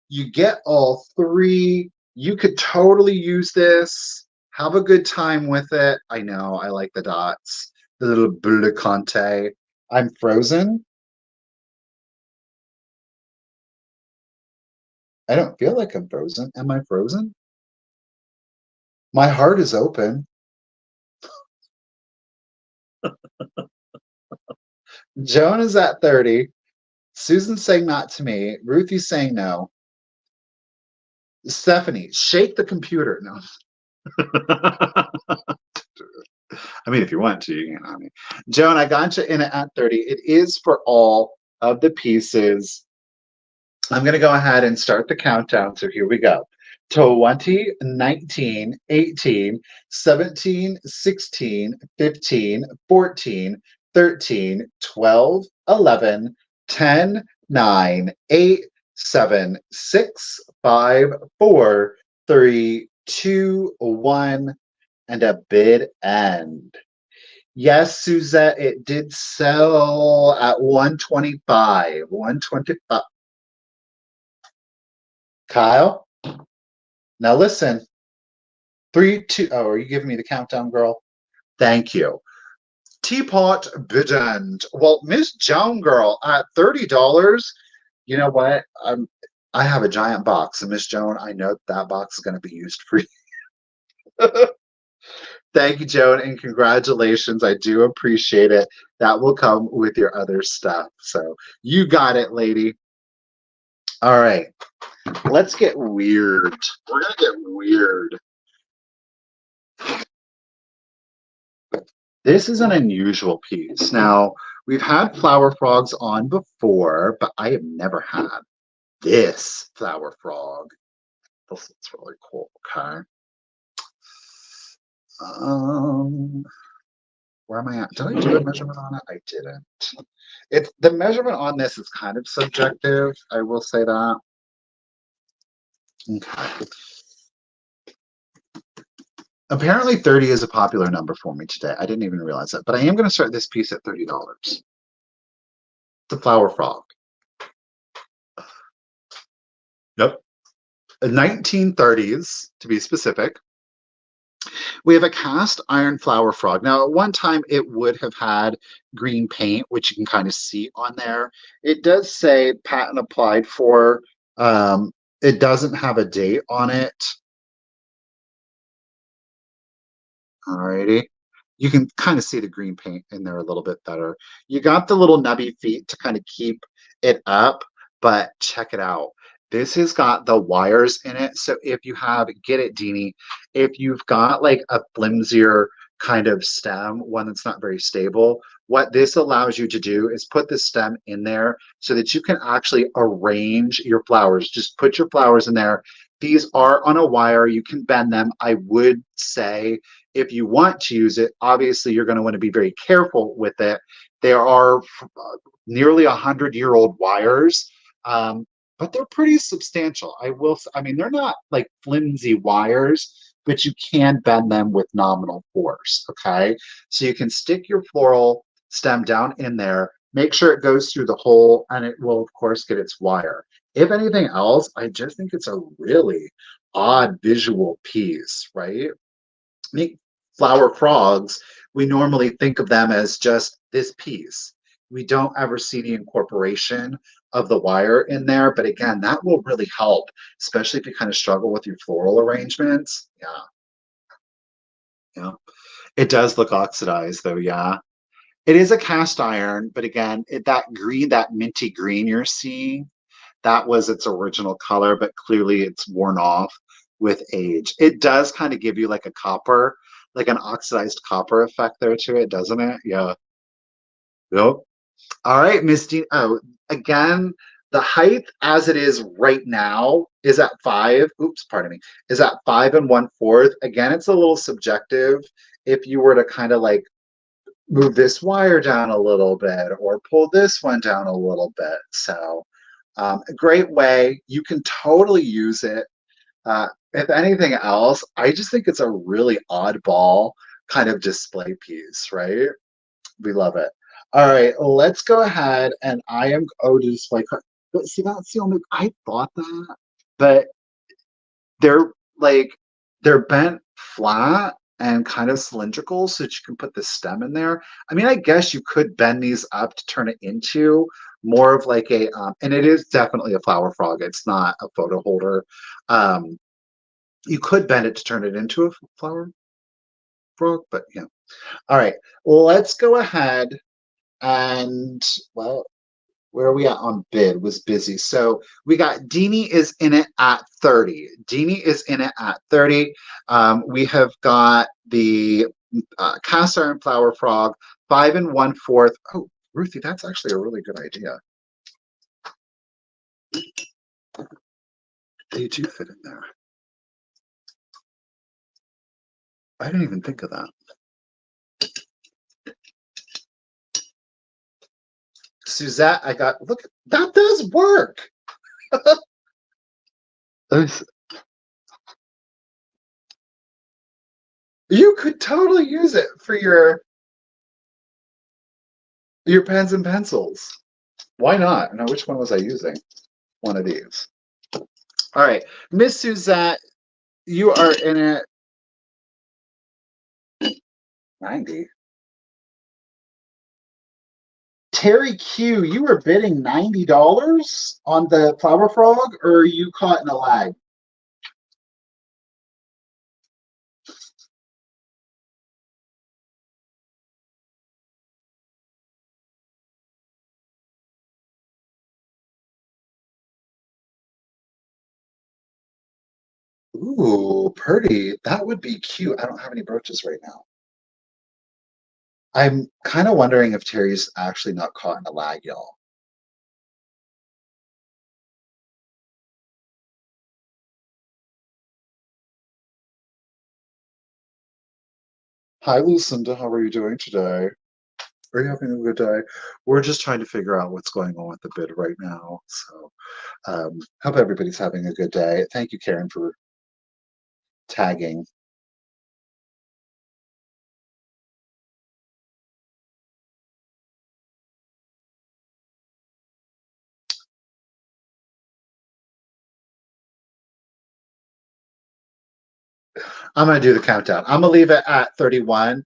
You get all three. You could totally use this. Have a good time with it. I know, I like the dots. The little Bulle Conte. I'm frozen. I don't feel like I'm frozen. Am I frozen? My heart is open. Joan is at 30. Susan's saying not to me. Ruthie's saying no. Stephanie, shake the computer. No. I mean, if you want to, you can. I mean, Joan, I got you in it at 30. It is for all of the pieces. I'm going to go ahead and start the countdown. So here we go. 20, 19, 18, 17, 16, 15, 14, 13, 12, 11, 10, 9, 8, 7, 6, 5, 4, 3, 2, 1, and a bid end. Yes, Suzette, it did sell at 125. 125. Kyle, now listen. 3, 2. Oh, are you giving me the countdown, girl? Thank you. Teapot bid end. Well, Miss Joan girl at $30. You know what? I have a giant box, and Miss Joan, I know that box is going to be used for you. Thank you, Joan, and congratulations. I do appreciate it. That will come with your other stuff. So you got it, lady. All right, let's get weird. We're going to get weird. This is an unusual piece. Now, we've had flower frogs on before, but I have never had this flower frog. This is really cool, okay? Where am I at? Did I do a measurement on it? I didn't. It's the measurement on this is kind of subjective. I will say that. Okay. Apparently 30 is a popular number for me today. I didn't even realize that. But I am going to start this piece at $30. The flower frog. Yep. 1930s, to be specific. We have a cast iron flower frog. Now, at one time, it would have had green paint, which you can kind of see on there. It does say patent applied for. It doesn't have a date on it. Alrighty. You can kind of see the green paint in there a little bit better. You got the little nubby feet to kind of keep it up, but check it out. This has got the wires in it. So if you have, get it, Deanie, if you've got like a flimsier kind of stem, one that's not very stable, what this allows you to do is put the stem in there so that you can actually arrange your flowers. Just put your flowers in there. These are on a wire. You can bend them. I would say if you want to use it, obviously you're going to want to be very careful with it. There are nearly 100-year-old wires, but they're pretty substantial. I mean, they're not like flimsy wires, but you can bend them with nominal force, okay? So you can stick your floral stem down in there, make sure it goes through the hole, and it will, of course, get its wire. If anything else, I just think it's a really odd visual piece, right? Flower frogs, we normally think of them as just this piece. We don't ever see the incorporation of the wire in there, but again, that will really help, especially if you kind of struggle with your floral arrangements. Yeah. It does look oxidized though, yeah. It is a cast iron, but again, that green, that minty green you're seeing, that was its original color, but clearly it's worn off with age. It does kind of give you like a copper, like an oxidized copper effect there to it, doesn't it? Yeah. Yep. All right, Misty. Oh, again, the height as it is right now is at five. Oops, pardon me. Is at 5 1/4. Again, it's a little subjective. If you were to kind of like move this wire down a little bit or pull this one down a little bit. So, a great way. You can totally use it. If anything else, I just think it's a really oddball kind of display piece, right? We love it. All right, let's go ahead and I am to display card. But see, that's the only I thought that, but they're like they're bent flat and kind of cylindrical so that you can put the stem in there. I mean, I guess you could bend these up to turn it into more of like a and it is definitely a flower frog. It's not a photo holder. Um, you could bend it to turn it into a flower frog, but yeah. All right, let's go ahead and well, where are we at on bid was busy. So we got Deanie is in it at 30. Deanie is in it at 30. We have got the cast iron flower frog, 5 1/4. Oh, Ruthie, that's actually a really good idea. They do fit in there. I didn't even think of that. Suzette, I got, look, that does work. You could totally use it for your pens and pencils. Why not? Now, which one was I using? One of these. All right, Miss Suzette, you are in it 90. Terry Q, you were bidding $90 on the flower frog, or are you caught in a lag? Ooh, pretty. That would be cute. I don't have any brooches right now. I'm kind of wondering if Terry's actually not caught in a lag, y'all. Hi, Lucinda. How are you doing today? Are you having a good day? We're just trying to figure out what's going on with the bid right now. So, hope everybody's having a good day. Thank you, Karen, for tagging. I'm going to do the countdown. I'm going to leave it at 31.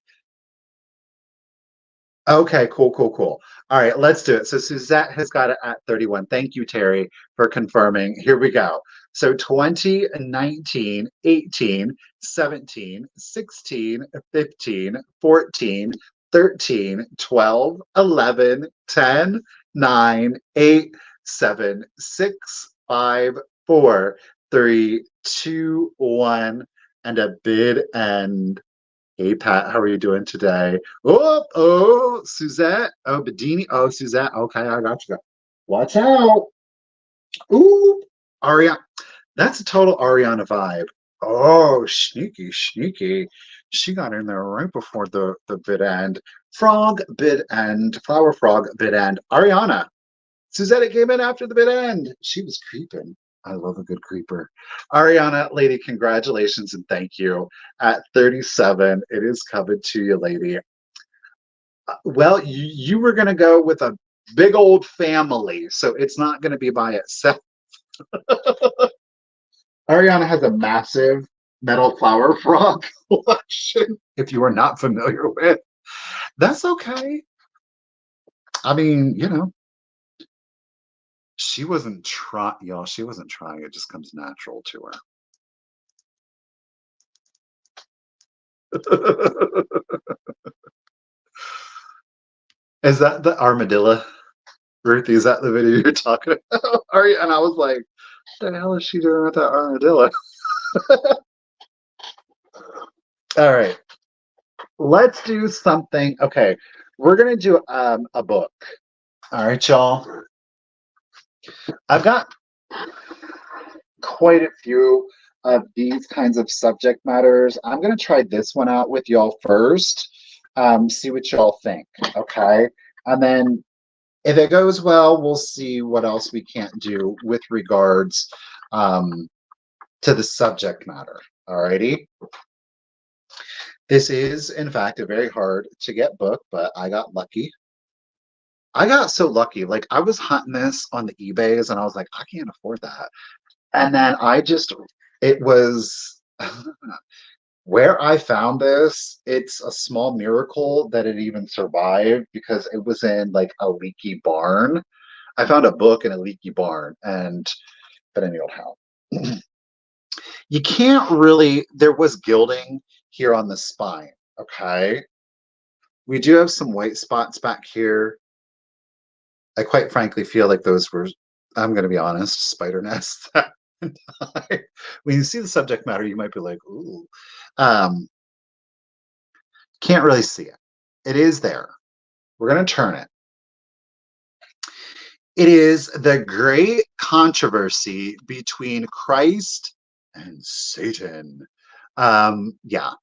Okay, cool, cool, cool. All right, let's do it. So Suzette has got it at 31. Thank you, Terry, for confirming. Here we go. So 20, 19, 18, 17, 16, 15, 14, 13, 12, 11, 10, 9, 8, 7, 6, 5, 4, 3, 2, 1, and a bid end. Hey Pat, how are you doing today? Oh, Suzette. Oh, Bedini. Oh, Suzette. Okay, I got you. Watch out. Ooh, Aria. That's a total Ariana vibe. Oh, sneaky, sneaky. She got in there right before the bid end. Frog bid end. Flower frog bid end. Ariana. Suzette came in after the bid end. She was creeping. I love a good creeper. Ariana, lady, congratulations and thank you. At 37, it is coming to you, lady. Well, you were going to go with a big old family, so it's not going to be by itself. Ariana has a massive metal flower frog collection, if you are not familiar with. That's okay. I mean, she wasn't trying, y'all. She wasn't trying. It just comes natural to her. Is that the armadillo? Ruthie, is that the video you're talking about? Are you? And I was like, what the hell is she doing with that armadillo? All right, let's do something. Okay, we're gonna do a book. All right, y'all. I've got quite a few of these kinds of subject matters. I'm gonna try this one out with y'all first. See what y'all think. Okay, and then if it goes well, we'll see what else we can't do with regards to the subject matter. Alrighty. This is, in fact, a very hard to get book, but I got lucky. I got so lucky. Like, I was hunting this on the eBays and I was like, I can't afford that. And then it was where I found this, it's a small miracle that it even survived because it was in like a leaky barn. I found a book in a leaky barn, and but anyhow, you can't really. There was gilding here on the spine. Okay, we do have some white spots back here. I quite frankly feel like those were. I'm going to be honest, spider nests. When you see the subject matter, you might be like, "Ooh." Um, can't really see it. It is there. We're going to turn it. It is the great controversy between Christ and Satan. Yeah.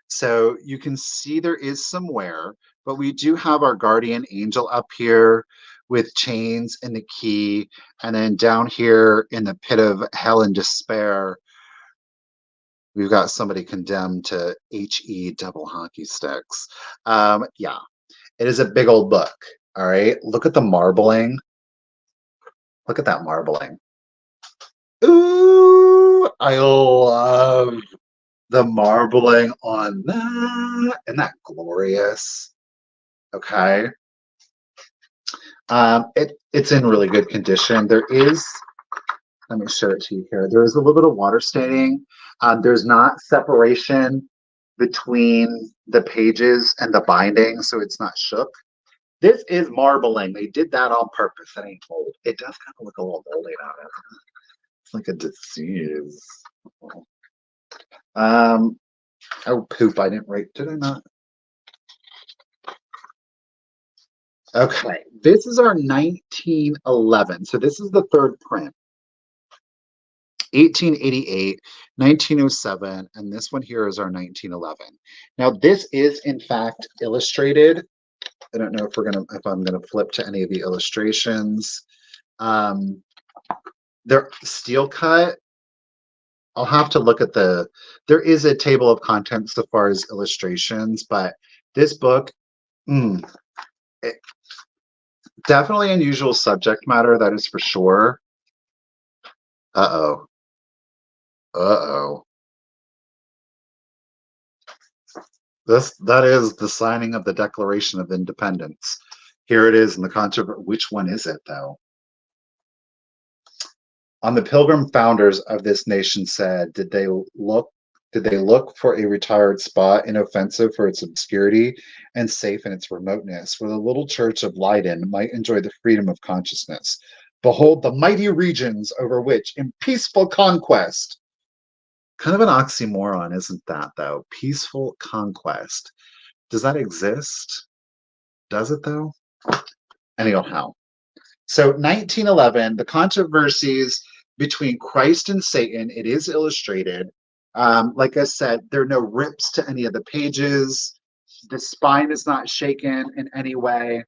So you can see there is some wear, but we do have our guardian angel up here with chains and the key. And then down here in the pit of hell and despair, we've got somebody condemned to HE double hockey sticks. Yeah, it is a big old book. All right. Look at the marbling. Look at that marbling. Ooh, I love the marbling on that. Isn't that glorious? Okay. It's in really good condition. There is, let me show it to you here. There is a little bit of water staining. There's not separation between the pages and the binding, so it's not shook. This is marbling. They did that on purpose. That ain't mold. It does kind of look a little moldy on it. It's like a disease. Um, oh poop, I didn't write, did I not? Okay, this is our 1911. So this is the third print. 1888, 1907, and this one here is our 1911. Now this is in fact illustrated. I don't know if I'm gonna flip to any of the illustrations. They're steel cut. I'll have to look at there is a table of contents so far as illustrations, but this book, it, definitely unusual subject matter, that is for sure. Uh-oh. Uh-oh. That is the signing of the Declaration of Independence. Here it is in the controversy. Which one is it, though? On the Pilgrim founders of this nation said, did they look for a retired spot, inoffensive for its obscurity and safe in its remoteness, where the little church of Leyden might enjoy the freedom of consciousness? Behold the mighty regions over which, in peaceful conquest, kind of an oxymoron, isn't that, though? Peaceful conquest. Does that exist? Does it, though? Anyhow. So 1911, the controversies between Christ and Satan, it is illustrated. Like I said, there are no rips to any of the pages. The spine is not shaken in any way.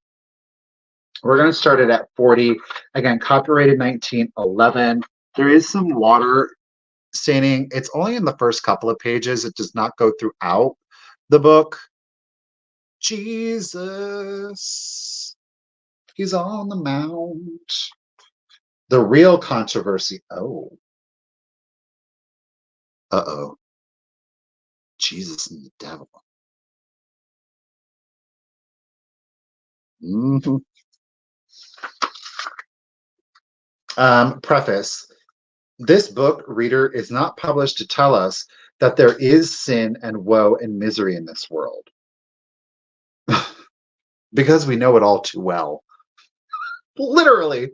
We're going to start it at 40. Again, copyrighted 1911. There is some water staining. It's only in the first couple of pages. It does not go throughout the book. Jesus, he's on the mount. The real controversy. Oh. Uh-oh. Jesus and the devil. Mm-hmm. Preface. This book, reader, is not published to tell us that there is sin and woe and misery in this world. Because we know it all too well. Literally.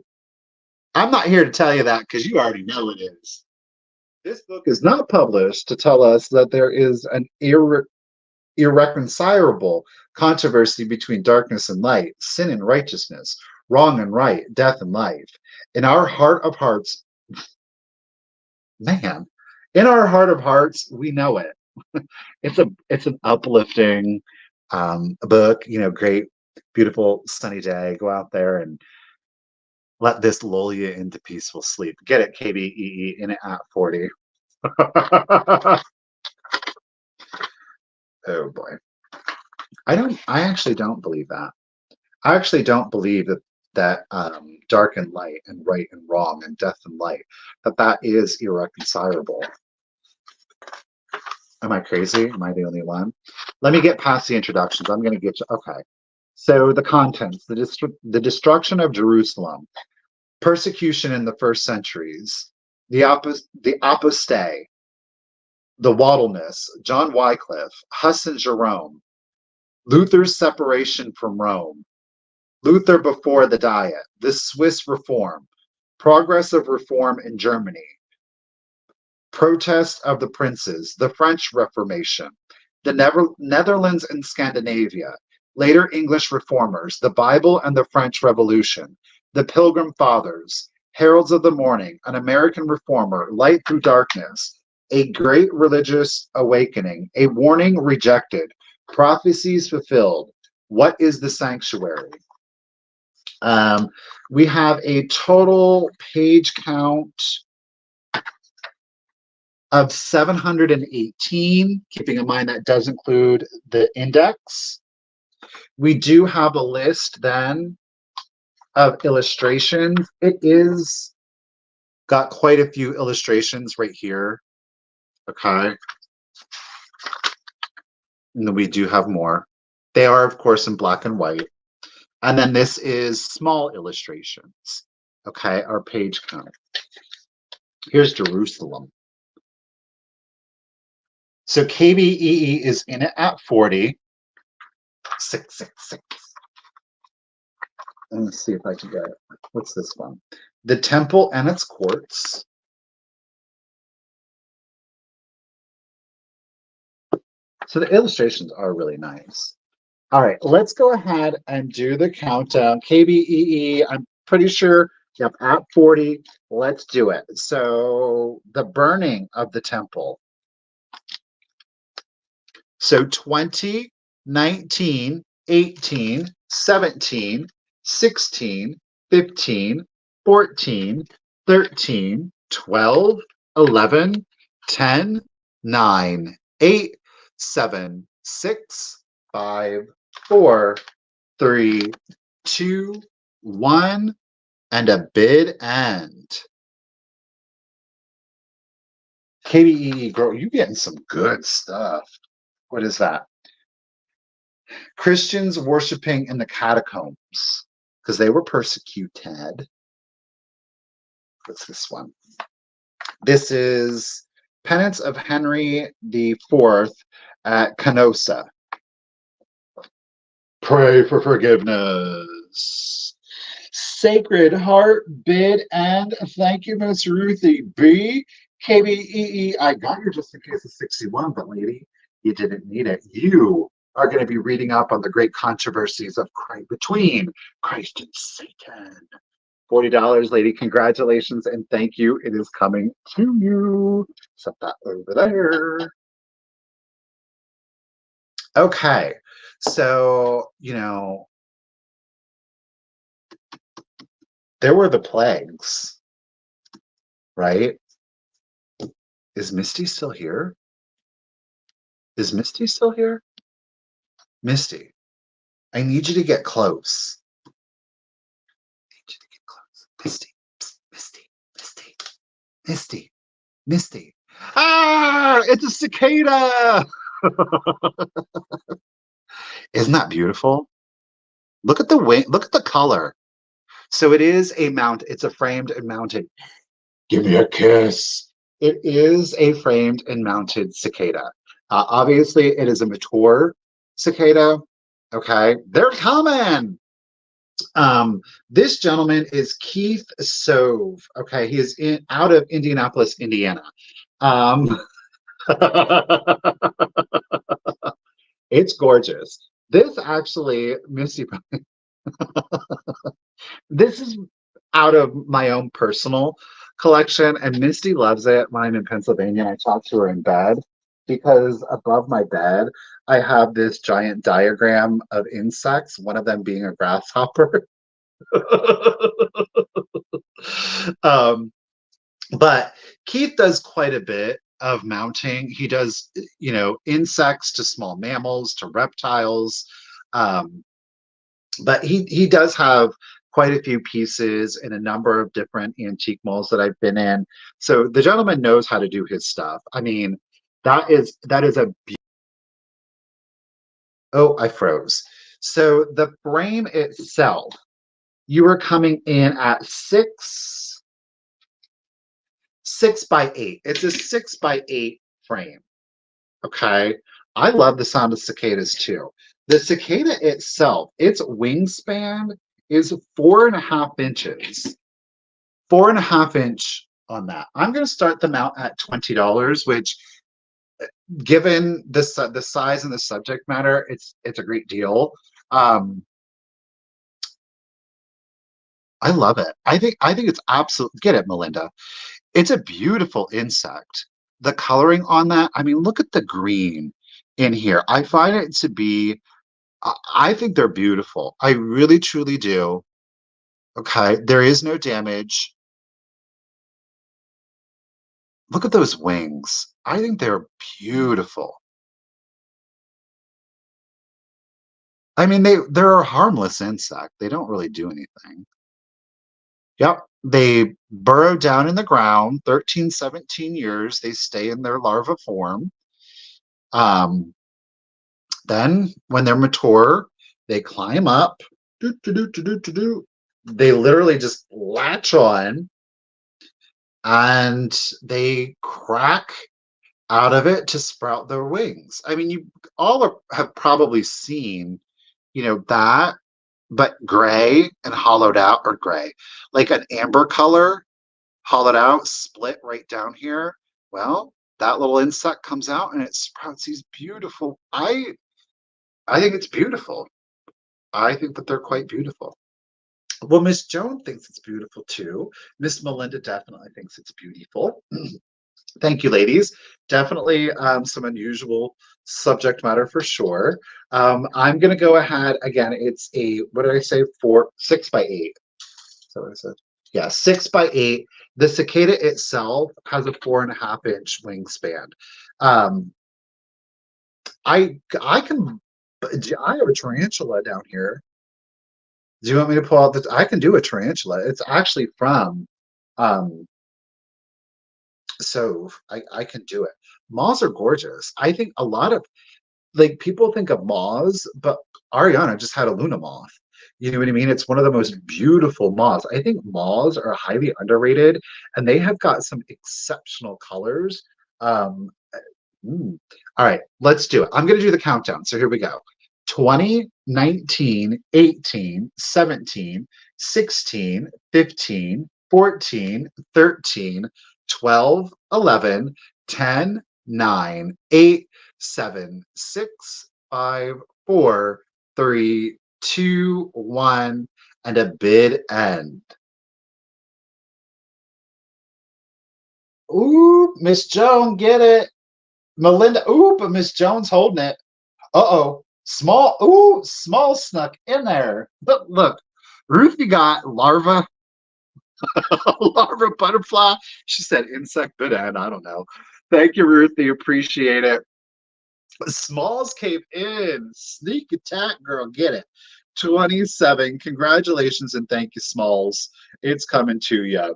I'm not here to tell you that because you already know it is. This book is not published to tell us that there is an irreconcilable controversy between darkness and light, sin and righteousness, wrong and right, death and life. In our heart of hearts, man, in our heart of hearts, we know it. It's an uplifting book. Great, beautiful sunny day. Go out there and let this lull you into peaceful sleep. Get it, KBEE, in it at 40. Oh boy. I actually don't believe that. I actually don't believe that dark and light and right and wrong and death and light, that is irreconcilable. Am I crazy? Am I the only one? Let me get past the introductions. I'm going to get you. Okay. So the contents, the destruction of Jerusalem, persecution in the first centuries, the apostate, the Wilderness, John Wycliffe, Huss and Jerome, Luther's separation from Rome, Luther before the Diet, the Swiss Reform, progress of reform in Germany, protest of the princes, the French Reformation, the Netherlands and Scandinavia, later English reformers, the Bible and the French Revolution, the Pilgrim Fathers, heralds of the morning, an American reformer, light through darkness, a great religious awakening, a warning rejected, prophecies fulfilled. What is the sanctuary? We have a total page count of 718, keeping in mind that does include the index. We do have a list then of illustrations. It is got quite a few illustrations right here. Okay. And then we do have more. They are, of course, in black and white. And then this is small illustrations. Okay, our page count. Here's Jerusalem. So KBEE is in it at 40. 666. Let me see if I can get it. What's this one? The temple and its courts. So the illustrations are really nice. All right, let's go ahead and do the countdown. KBEE, I'm pretty sure, yep, at 40. Let's do it. So the burning of the temple. So 20, 19, 18, 17, 16, 15, 14, 13, 12, 11, 10, 9, 8, 7, 6, 5, 4, 3, 2, 1, and a bid end. KBEE, girl, you getting some good stuff. What is that? Christians worshiping in the catacombs because they were persecuted. What's this one? This is Penance of Henry IV at Canossa. Pray for forgiveness. Sacred Heart bid and thank you, Miss Ruthie B. KBEE, I got you just in case of 61, but lady, you didn't need it. You are going to be reading up on the great controversies of Christ, between Christ and Satan. $40, lady. Congratulations and thank you. It is coming to you. Set that over there. Okay. So, there were the plagues, right? Is Misty still here? Is Misty still here? Misty, I need you to get close. I need you to get close. Misty, psst, Misty. Ah, it's a cicada. Isn't that beautiful? Look at the wing. Look at the color. So it is a mount. It's a framed and mounted. Give me a kiss. It is a framed and mounted cicada. Obviously, it is a mature cicada. Okay, they're coming. This gentleman is Keith Sove. Okay, he is out of Indianapolis, Indiana. Um, it's gorgeous. This actually, Misty, this is out of my own personal collection, and Misty loves it when I'm in Pennsylvania and I talk to her in bed because above my bed, I have this giant diagram of insects, one of them being a grasshopper. um, but Keith does quite a bit of mounting. He does, insects to small mammals to reptiles. Um, but he does have quite a few pieces in a number of different antique malls that I've been in. So the gentleman knows how to do his stuff. I mean, that is a oh, I froze. So the frame itself, you are coming in at 6 by 8. It's a 6 by 8 frame. Okay. I love the sound of cicadas too. The cicada itself, its wingspan is 4.5 inches. 4.5 inch on that. I'm going to start them out at $20, which, given the size and the subject matter, it's a great deal. Um, I love it. I think it's absolute. Get it, Melinda. It's a beautiful insect. The coloring on that. I mean, look at the green in here. I find it to be. I think they're beautiful. I really, truly do. Okay, there is no damage. Look at those wings. I think they're beautiful. I mean, they're a harmless insect. They don't really do anything. Yep. They burrow down in the ground, 13, 17 years. They stay in their larva form. Um, then when they're mature, they climb up. Do, do, do, do, do, do, do. They literally just latch on and they crack out of it to sprout their wings. I mean, you all have probably seen, that, but gray and hollowed out, or gray, like an amber color, hollowed out, split right down here. Well, that little insect comes out and it sprouts these beautiful. I think it's beautiful. I think that they're quite beautiful. Well, Miss Joan thinks it's beautiful too. Miss Melinda definitely thinks it's beautiful. Thank you, ladies. Definitely some unusual subject matter for sure. I'm going to go ahead again. It's what did I say? 6 by 8. So what is it? Yeah, 6 by 8. The cicada itself has a 4.5 inch wingspan. Um, I can. I have a tarantula down here. Do you want me to pull out the? I can do a tarantula. It's actually from um, so I can do it. Moths are gorgeous. I think a lot of like people think of moths, but Ariana just had a Luna moth. You know what I mean? It's one of the most beautiful moths. I think moths are highly underrated, and they have got some exceptional colors. Um, All right, let's do it. I'm going to do the countdown. So here we go. 20, 19, 18, 17, 16, 15, 14, 13, 12, 11, 10, 9, 8, 7, 6, 5, 4, 3, 2, 1, and a bid end. Ooh, Miss Joan, get it. Melinda, ooh, but Miss Jones holding it. Uh-oh. Small snuck in there. Look, Ruthie got larva, larva butterfly. She said insect bid end. I don't know. Thank you, Ruthie. Appreciate it. Smalls came in. Sneak attack, girl. Get it. 27. Congratulations and thank you, Smalls. It's coming to you.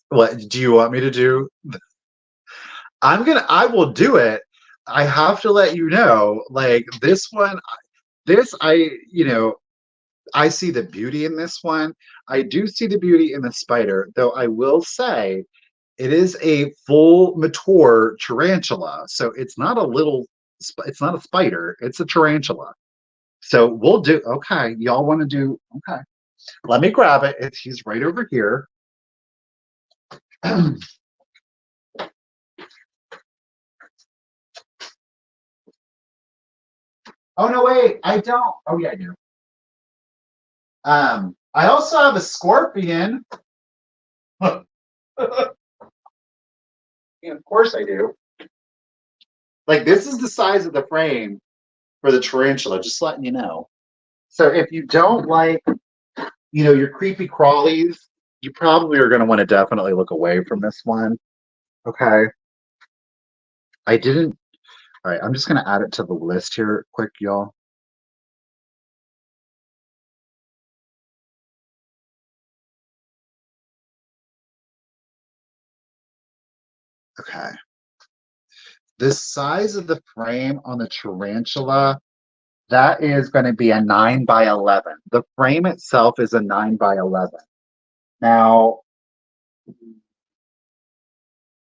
What do you want me to do? I will do it. I have to let you know, like this one, I see the beauty in this one. I do see the beauty in the spider, though I will say It is a full mature tarantula. So it's not a little, it's not a spider, it's a tarantula. So we'll do, okay, y'all want to do, okay. Let me grab it. He's right over here. Oh no, wait, I don't. Oh yeah, I do. I also have a scorpion. And of course I do. Like this is the size of the frame for the tarantula, just letting you know. So if you don't like, your creepy crawlies, you probably are going to want to definitely look away from this one. Okay. I didn't. All right. I'm just going to add it to the list here quick, y'all. Okay. The size of the frame on the tarantula, that is going to be a 9 by 11. The frame itself is a 9 by 11. Now,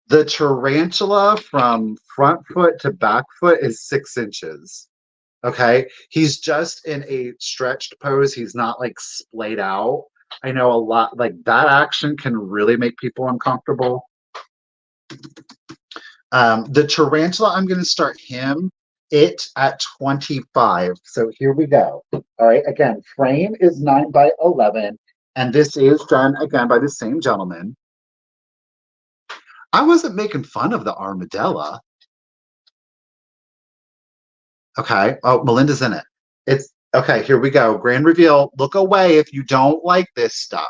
the tarantula from front foot to back foot is 6 inches. Okay. He's just in a stretched pose. He's not like splayed out. I know a lot, like that action can really make people uncomfortable. The tarantula, I'm going to start it at 25. So here we go. All right. Again, frame is 9 by 11. And this is done again by the same gentleman. I wasn't making fun of the armadillo. Okay. Oh, Melinda's in it. It's okay. Here we go. Grand reveal. Look away if you don't like this stuff.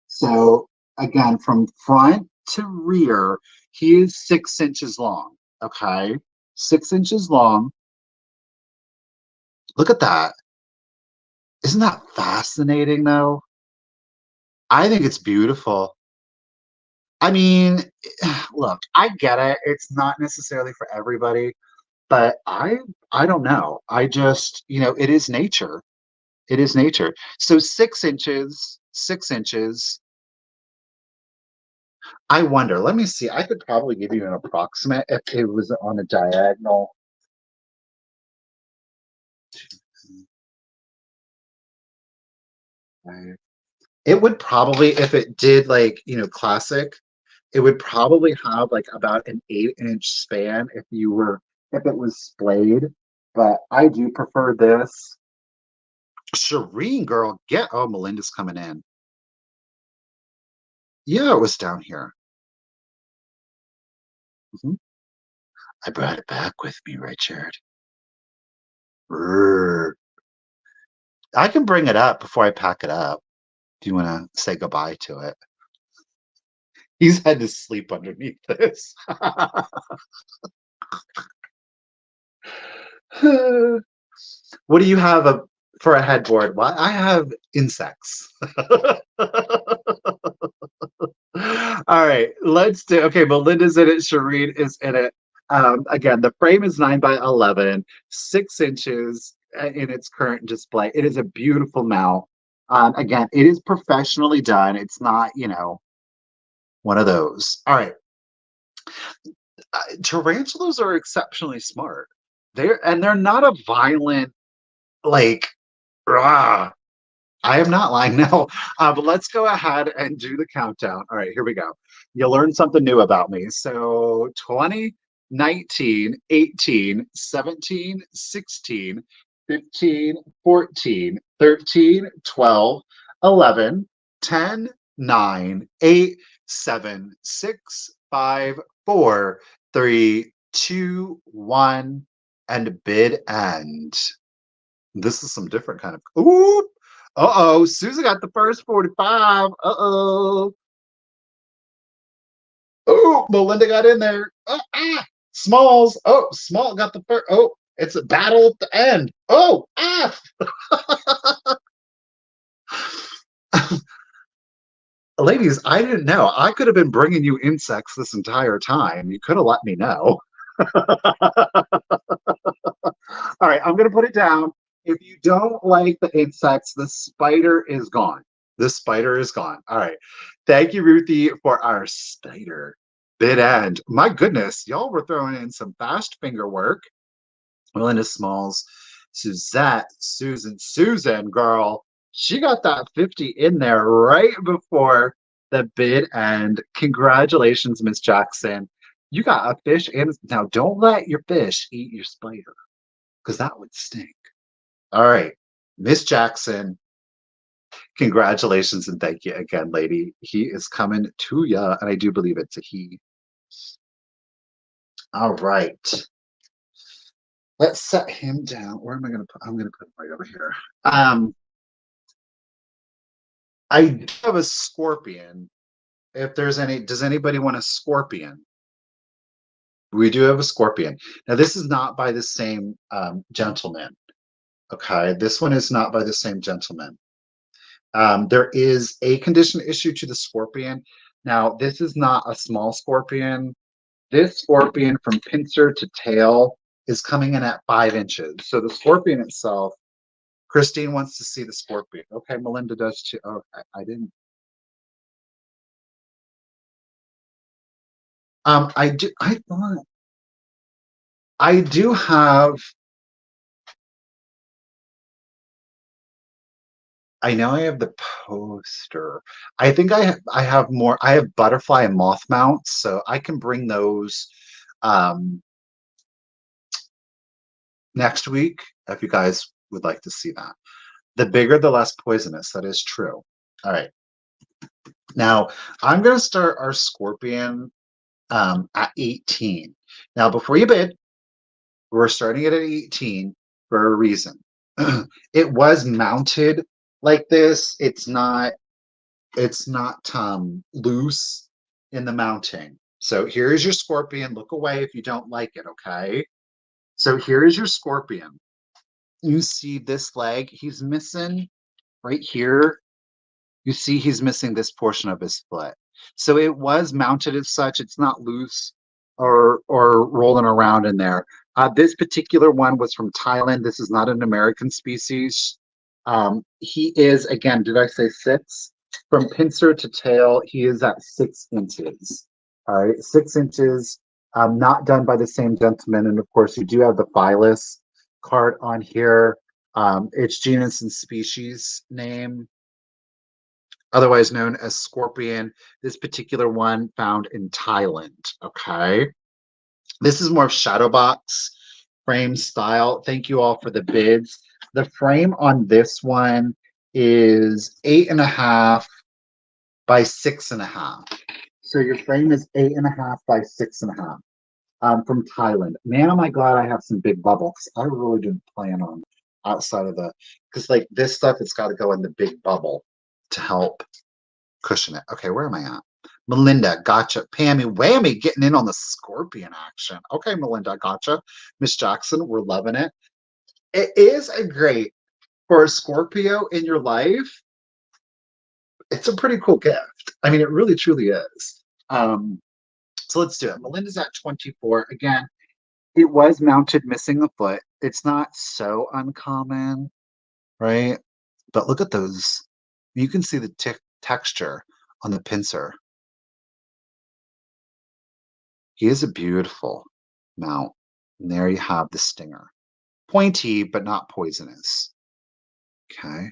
So again, from front to rear, he is 6 inches long. Okay. 6 inches long. Look at that. Isn't that fascinating though? I think it's beautiful. I mean, look, I get it. It's not necessarily for everybody, but I don't know. I just, it is nature. It is nature. So 6 inches, 6 inches. I wonder. Let me see. I could probably give you an approximate if it was on a diagonal. It would probably, if it did like, classic, it would probably have like about an 8 inch span if it was splayed. But I do prefer this. Shireen, girl, oh, Melinda's coming in. Yeah, it was down here. Mhm. I brought it back with me, Richard. Brr. I can bring it up before I pack it up. Do you want to say goodbye to it? He's had to sleep underneath this. What do you have for a headboard? Well, I have insects. All right, let's do. Okay, Melinda's in it. Shireen is in it. Again, the frame is 9 by 11, 6 inches in its current display. It is a beautiful mount. Again, it is professionally done. It's not, one of those. All right. Tarantulas are exceptionally smart. They're not a violent like rah. I am not lying now. But let's go ahead and do the countdown. All right, here we go. You learned something new about me. So 20, 19, 18, 17, 16, 15, 14, 13, 12, 11, 10, 9, 8, 7, 6, 5, 4, 3, 2, 1, and bid end. This is some different kind of. Ooh, uh-oh, Susan got the first 45. Uh-oh. Oh, Melinda got in there. Smalls. Oh, Small got the first. Oh, it's a battle at the end. Oh, Ladies, I didn't know. I could have been bringing you insects this entire time. You could have let me know. All right, I'm going to put it down. If you don't like the insects, the spider is gone. The spider is gone. All right. Thank you, Ruthie, for our spider bid end. My goodness, y'all were throwing in some fast finger work. Melinda Smalls, Suzette, Susan, girl. She got that 50 in there right before the bid end. Congratulations, Miss Jackson. You got a fish. And now don't let your fish eat your spider because that would stink. All right. Miss Jackson, congratulations and thank you again, lady. He is coming to ya, and I do believe it's a he. All right. Let's set him down. Where am I going to put? I'm going to put him right over here. I do have a scorpion. If there's any, does anybody want a scorpion? We do have a scorpion. Now, this is not by the same gentleman. Okay, this one is not by the same gentleman. There is a condition issue to the scorpion. Now, this is not a small scorpion. This scorpion from pincer to tail is coming in at 5 inches. So the scorpion itself, Christine wants to see the scorpion. Okay, Melinda does too. Oh, I didn't. I do. I thought I do have. I know I have the poster. I think I have more. I have butterfly and moth mounts, so I can bring those next week if you guys would like to see that. The bigger, the less poisonous. That is true. All right. Now I'm going to start our scorpion at 18. Now, before you bid, we're starting it at 18 for a reason. It was mounted like this. It's not loose in the mounting. So here is your scorpion. Look away if you don't like it, okay? So here is your scorpion. You see this leg he's missing right here. You see he's missing this portion of his foot. So it was mounted as such. It's not loose or rolling around in there. This particular one was from Thailand. This is not an American species. He is, again, did I say 6? From pincer to tail, he is at 6 inches. All right, 6 inches, not done by the same gentleman. And of course, you do have the phylus card on here. It's genus and species name, otherwise known as scorpion. This particular one found in Thailand, okay? This is more of shadow box frame style. Thank you all for the bids. The frame on this one is 8.5 by 6.5. So your frame is 8.5 by 6.5 from Thailand. Man, am I glad I have some big bubbles. I really didn't plan on outside of because like this stuff, it's got to go in the big bubble to help cushion it. Okay, where am I at? Melinda, gotcha. Pammy, whammy, getting in on the scorpion action. Okay, Melinda, gotcha. Miss Jackson, we're loving it. It is a great for a Scorpio in your life. It's a pretty cool gift. I mean, it really truly is. So let's do it. Melinda's at 24. Again, it was mounted missing a foot. It's not so uncommon, right? But look at those. You can see the texture on the pincer. He is a beautiful mount. And there you have the stinger. Pointy, but not poisonous. Okay.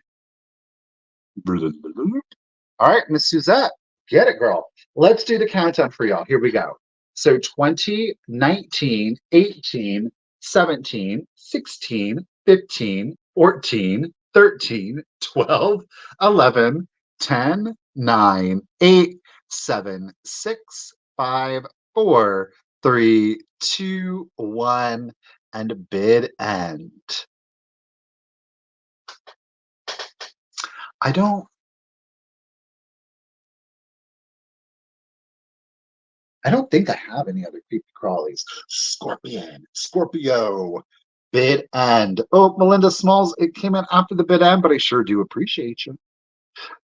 All right, Miss Suzette, get it, girl. Let's do the countdown for y'all. Here we go. So 20, 19, 18, 17, 16, 15, 14, 13, 12, 11, 10, 9, 8, 7, 6, 5, 4, 3, 2, 1, and bid end. I don't think I have any other creepy crawlies. Scorpion, Scorpio, bid end. Oh, Melinda Smalls, it came in after the bid end, but I sure do appreciate you.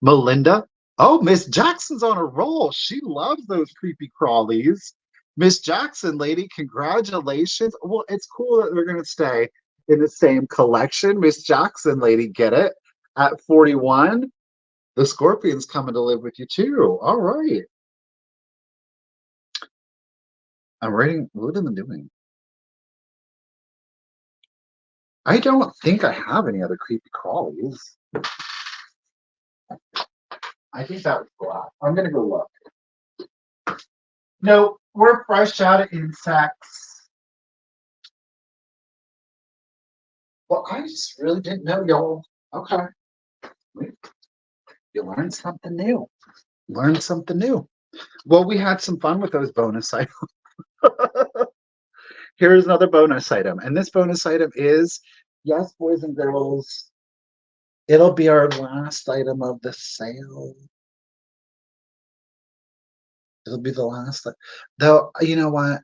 Melinda, oh, Miss Jackson's on a roll. She loves those creepy crawlies. Miss Jackson, lady, congratulations. Well, it's cool that we're going to stay in the same collection. Miss Jackson, lady, get it? At 41. The Scorpion's coming to live with you too. All right. I'm writing. What am I doing? I don't think I have any other creepy crawlies. I think that was black. I'm gonna go look. No, we're fresh out of insects. Well, I just really didn't know, y'all. Okay. You learned something new. Learned something new. Well, we had some fun with those bonus items. Here's another bonus item. And this bonus item is, yes, boys and girls, it'll be our last item of the sale. It'll be the last. Though, you know what?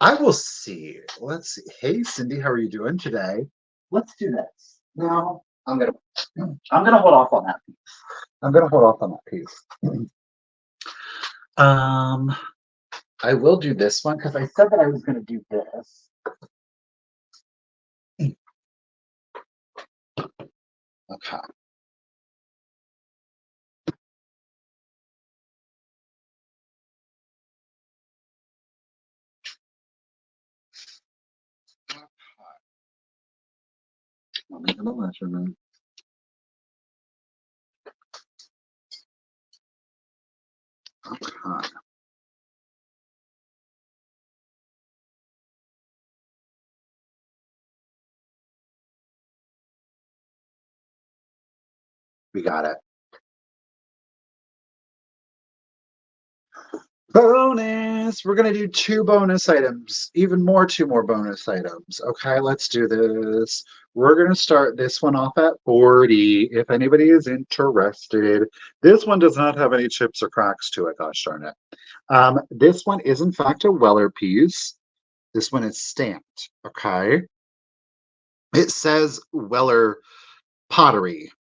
I will see. Let's see. Hey, Cindy, how are you doing today? Let's do this. No, I'm gonna hold off on that piece. I'm gonna hold off on that piece. Um, I will do this one because I said that I was gonna do this. Okay. Let me get a measurement. Okay. We got it. Bonus! We're going to do two bonus items, even more, two more bonus items. Okay, let's do this. We're going to start this one off at 40, if anybody is interested. This one does not have any chips or cracks to it, gosh darn it. This one is, in fact, a Weller piece. This one is stamped, okay? It says Weller Pottery.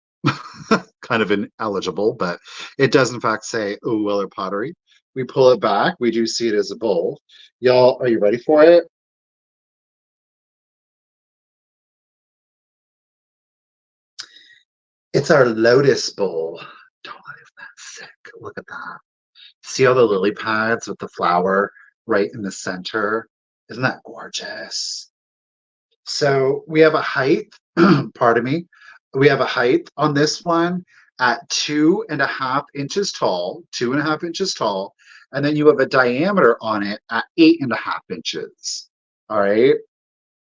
Kind of ineligible, but it does in fact say Weller Pottery. We pull it back. We do see it as a bowl. Y'all, are you ready for it? It's our lotus bowl. Don't isn't that sick? Look at that. See all the lily pads with the flower right in the center? Isn't that gorgeous? So we have a height, pardon me, we have a height on this one at 2.5 inches tall, 2.5 inches tall, and then you have a diameter on it at 8.5 inches. All right.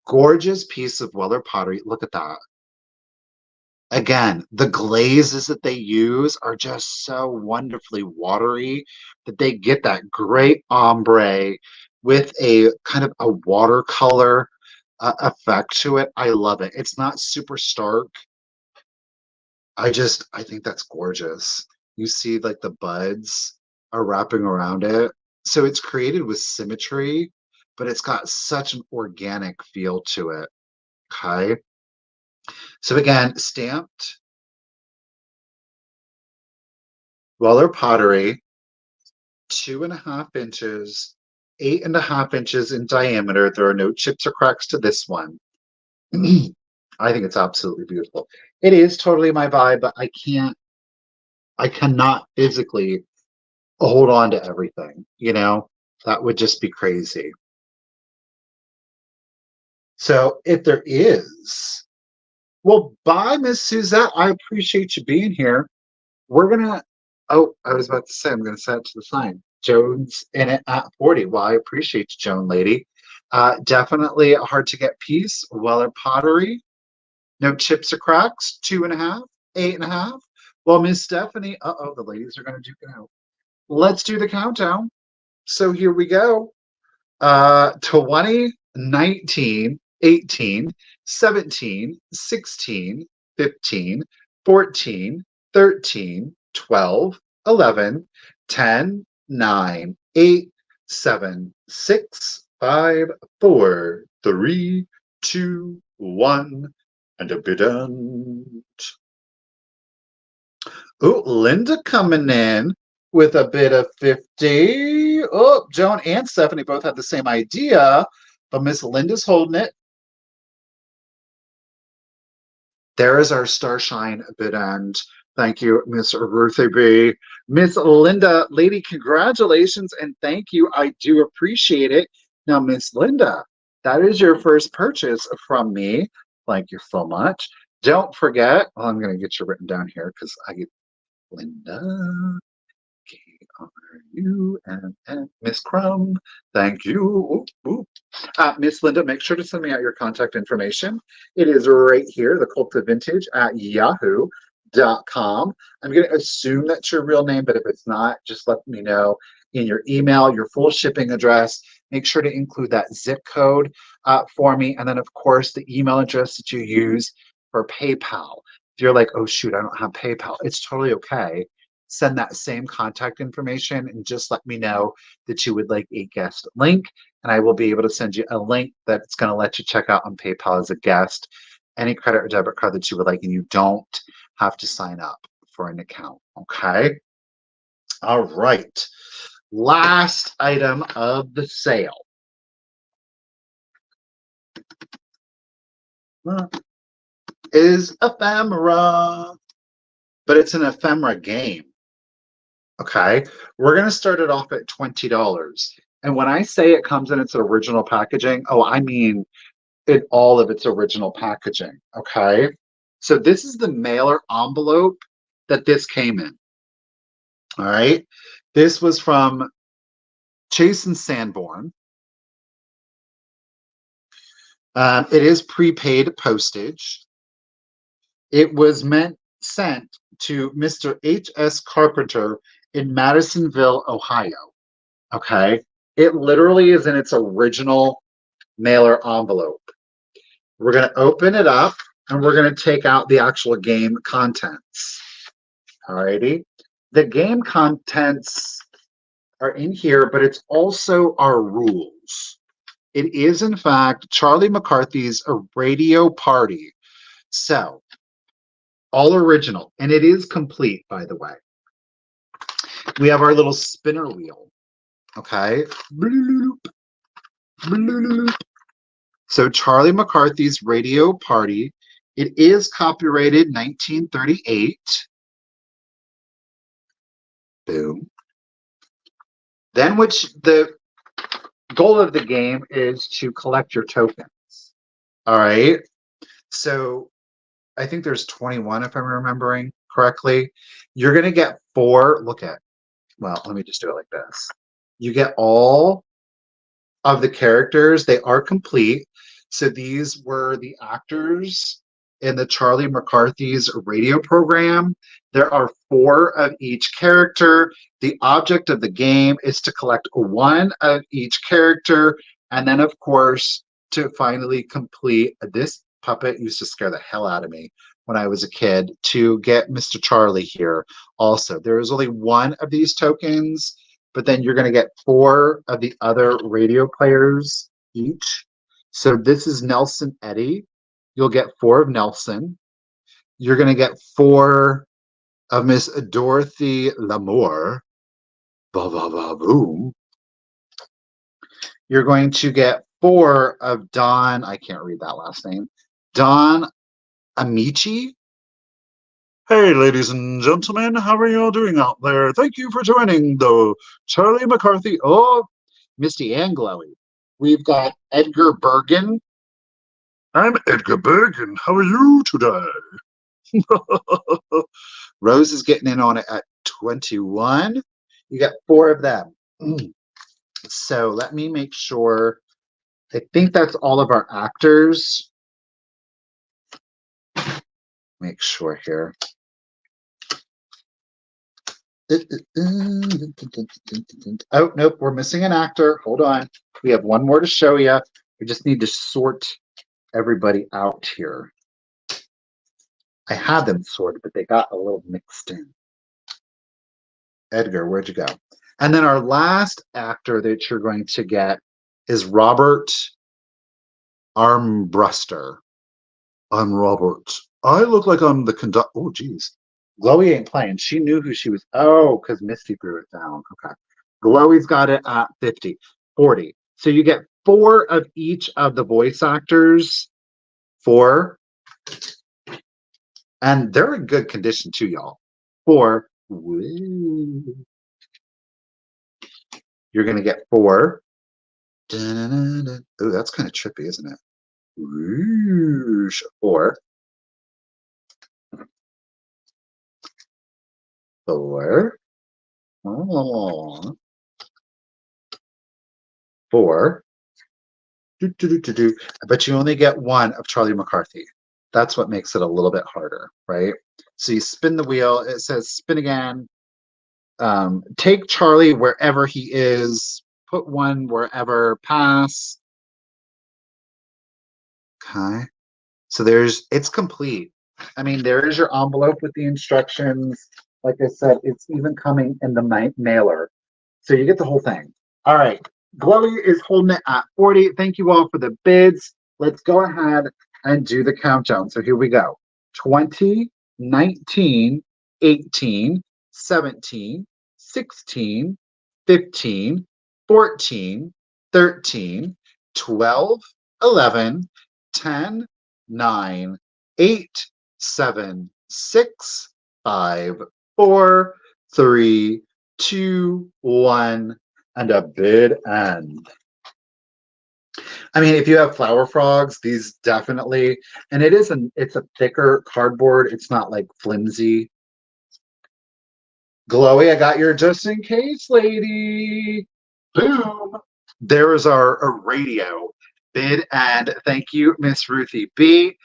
Gorgeous piece of Weller pottery. Look at that. Again, the glazes that they use are just so wonderfully watery that they get that great ombre with a kind of a watercolor effect to it. I love it. It's not super stark. I think that's gorgeous. You see like the buds are wrapping around it. So it's created with symmetry, but it's got such an organic feel to it. Okay. So again, stamped Weller pottery, 2.5 inches, 8.5 inches in diameter. There are no chips or cracks to this one. I think it's absolutely beautiful. It is totally my vibe, but I cannot physically hold on to everything, you know? That would just be crazy. So if there is, well, bye, Miss Suzette. I appreciate you being here. We're gonna, oh, I was about to say, I'm gonna set it to the sign. Joan's in it at 40. Well, I appreciate you, Joan lady. Definitely a hard to get piece. Weller pottery, no chips or cracks, 2.5, 8.5. Well, Miss Stephanie, uh-oh, the ladies are gonna duke it out. Let's do the countdown. So here we go. 20, 19, 18, 17, 16, 15, 14, 13, 12, 11, 10, 9, 8, 7, 6, 5, 4, 3, 2, 1, and a bit done. Oh, Linda coming in with a bit of 50. Oh, Joan and Stephanie both had the same idea, but Miss Linda's holding it. There is our Starshine bid end. Thank you, Miss Ruthie B. Miss Linda, lady, congratulations and thank you. I do appreciate it. Now, Miss Linda, that is your first purchase from me. Thank you so much. Don't forget, well, I'm going to get you written down here because I get Linda. K-R-U-M-M. Miss Crumb, thank you. Oop, oop. Miss Linda, make sure to send me out your contact information. It is right here, The.Cult.Of.Vintage at yahoo.com. I'm going to assume that's your real name, but if it's not, just let me know in your email, your full shipping address. Make sure to include that zip code for me. And then, of course, the email address that you use for PayPal. If you're like, oh, shoot, I don't have PayPal, it's totally okay. Send that same contact information and just let me know that you would like a guest link, and I will be able to send you a link that's going to let you check out on PayPal as a guest any credit or debit card that you would like, and you don't have to sign up for an account. Okay. All right. Last item of the sale. Is ephemera, but it's an ephemera game. Okay, we're going to start it off at $20. And when I say it comes in its original packaging, oh, I mean in all of its original packaging. Okay, so this is the mailer envelope that this came in. All right, this was from Chase and Sanborn. It is prepaid postage. It was sent to Mr. H.S. Carpenter in Madisonville, Ohio. Okay. It literally is in its original mailer envelope. We're going to open it up and we're going to take out the actual game contents. Alrighty. The game contents are in here, but it's also our rules. It is, in fact, Charlie McCarthy's A Radio Party. So, all original. And it is complete, by the way. We have our little spinner wheel. Okay. So Charlie McCarthy's Radio Party. It is copyrighted 1938. Boom. Then which the goal of the game is to collect your tokens. All right. So I think there's 21 if I'm remembering correctly. You're going to get 4. Look at, well, let me just do it like this. You get all of the characters. They are complete. So these were the actors in the Charlie McCarthy's radio program. There are 4 of each character. The object of the game is to collect 1 of each character. And then, of course, to finally complete, this puppet used to scare the hell out of me when I was a kid, to get Mr. Charlie here also. There is only 1 of these tokens, but then you're going to get 4 of the other radio players each. So this is Nelson Eddy. You'll get 4 of Nelson. You're going to get 4 of Miss Dorothy Lamour. Ba ba ba boom. You're going to get 4 of Don, I can't read that last name, Don Amici. Hey, ladies and gentlemen, how are you all doing out there? Thank you for joining the Charlie McCarthy. Oh, Misty and Glowy. We've got Edgar Bergen. I'm Edgar Bergen. How are you today? Rose is getting in on it at 21. You got 4 of them. So let me make sure. I think that's all of our actors. Make sure here. Oh, nope, we're missing an actor. Hold on. We have 1 more to show you. We just need to sort everybody out here. I had them sorted, but they got a little mixed in. Edgar, where'd you go? And then our last actor that you're going to get is Robert Armbruster. I'm Robert. I look like I'm the conductor. Oh, geez. Chloe ain't playing. She knew who she was. Oh, because Misty threw it down. Okay. Glowy's got it at 50, 40. So you get 4 of each of the voice actors. 4. And they're in good condition too, y'all. 4. Woo. You're going to get 4. Oh, that's kind of trippy, isn't it? Whoosh. 4. 4. Oh. 4. But you only get 1 of Charlie McCarthy. That's what makes it a little bit harder, right? So you spin the wheel. It says spin again. Take Charlie wherever he is. Put 1 wherever. Pass. Okay. So it's complete. I mean, there is your envelope with the instructions. Like I said, it's even coming in the mailer. So you get the whole thing. All right. Glowy is holding it at 40. Thank you all for the bids. Let's go ahead and do the countdown. So here we go. 20, 19, 18, 17, 16, 15, 14, 13, 12, 11, 10, 9, 8, 7, 6, 5, 4, 3, 2, 1, and a bid end. I mean, if you have flower frogs, these definitely, and it's a thicker cardboard. It's not like flimsy. Glowy, I got your just in case, lady. Boom. There is our radio bid end. Thank you, Miss Ruthie B.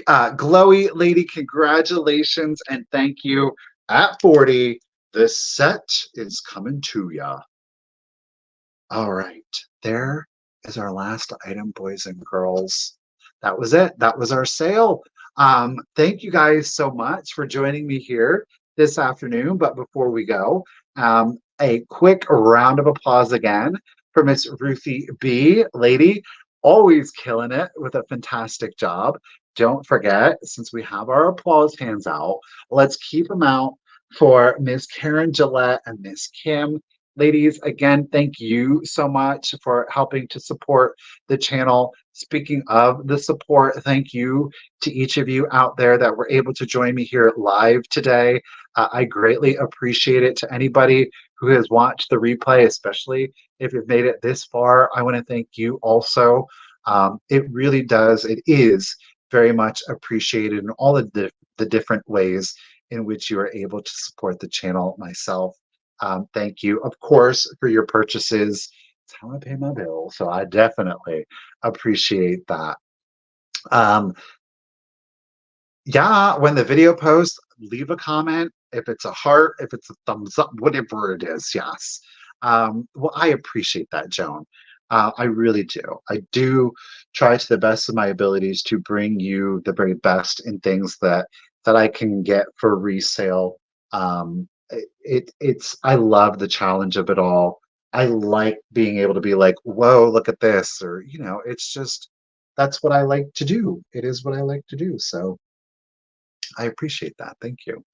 Glowy lady, congratulations and thank you. At 40, the set is coming to ya. All right, there is our last item, boys and girls. That was it. That was our sale. Thank you guys so much for joining me here this afternoon. But before we go, a quick round of applause again for Miss Ruthie B. Lady, always killing it with a fantastic job. Don't forget, since we have our applause hands out, let's keep them out for Miss Karen Gillette and Miss Kim. Ladies, again, thank you so much for helping to support the channel. Speaking of the support, thank you to each of you out there that were able to join me here live today. I greatly appreciate it. To anybody who has watched the replay, especially if you've made it this far, I want to thank you also. It really does. It is very much appreciated in all of the different ways in which you are able to support the channel. Myself, thank you, of course, for your purchases. It's how I pay my bills, so I definitely appreciate that. Yeah, when the video posts, leave a comment. If it's a heart, if it's a thumbs up, whatever it is, yes. Well, I appreciate that, Joan. I really do. I do try to the best of my abilities to bring you the very best in things that I can get for resale. It's I love the challenge of it all. I like being able to be like, whoa, look at this, or it's just that's what I like to do. It is what I like to do. So I appreciate that. Thank you.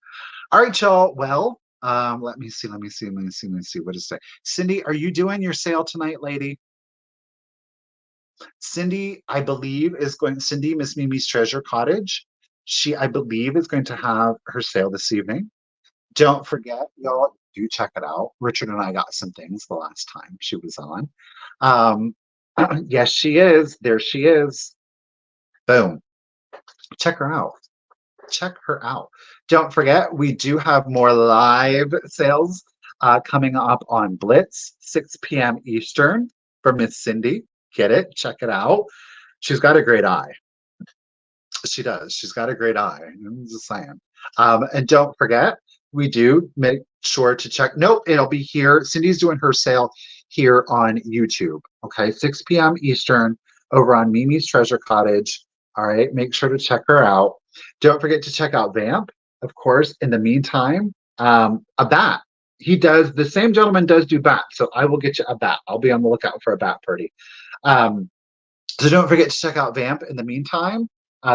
All right, y'all. Well, let me see. What is it? Cindy, are you doing your sale tonight, lady? Cindy, I believe, Cindy, Miss Mimi's Treasure Cottage. She, I believe, is going to have her sale this evening. Don't forget, y'all, do check it out. Richard and I got some things the last time she was on. Yes, she is. There she is. Boom. Check her out. Check her out. Don't forget, we do have more live sales coming up on Blitz, 6 p.m. Eastern for Miss Cindy. Get it? Check it out. She's got a great eye. She does. She's got a great eye. I'm just saying. And don't forget, we do make sure to check. Nope, it'll be here. Cindy's doing her sale here on YouTube. Okay, 6 p.m. Eastern over on Mimi's Treasure Cottage. All right, make sure to check her out. Don't forget to check out Vamp, of course. In the meantime, a bat. The same gentleman does do bats, so I will get you a bat. I'll be on the lookout for a bat party. So don't forget to check out Vamp in the meantime.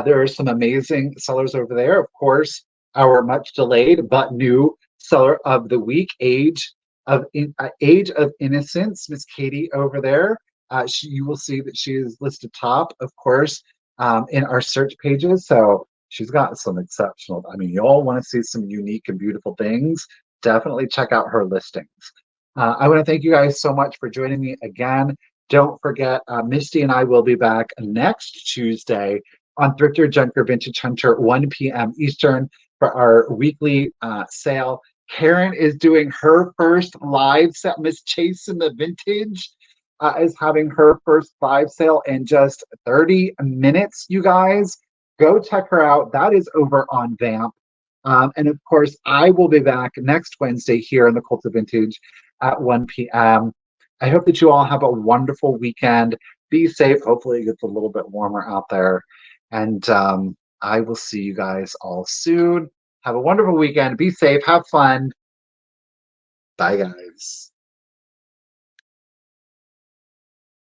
There are some amazing sellers over there. Of course, our much delayed but new seller of the week, Age Age of Innocence, Miss Katie over there. You will see that she is listed top, of course, in our search pages. So she's got some exceptional. I mean, you all want to see some unique and beautiful things. Definitely check out her listings. I want to thank you guys so much for joining me again. Don't forget, Misty and I will be back next Tuesday on Thrifter Junker Vintage Hunter, 1 p.m. Eastern, for our weekly sale. Karen is doing her first live sale. Miss Chase in the Vintage is having her first live sale in just 30 minutes, you guys. Go check her out. That is over on Vamp. And of course, I will be back next Wednesday here in the Cult of Vintage at 1 p.m. I hope that you all have a wonderful weekend. Be safe. Hopefully, it gets a little bit warmer out there. And I will see you guys all soon. Have a wonderful weekend. Be safe. Have fun. Bye, guys.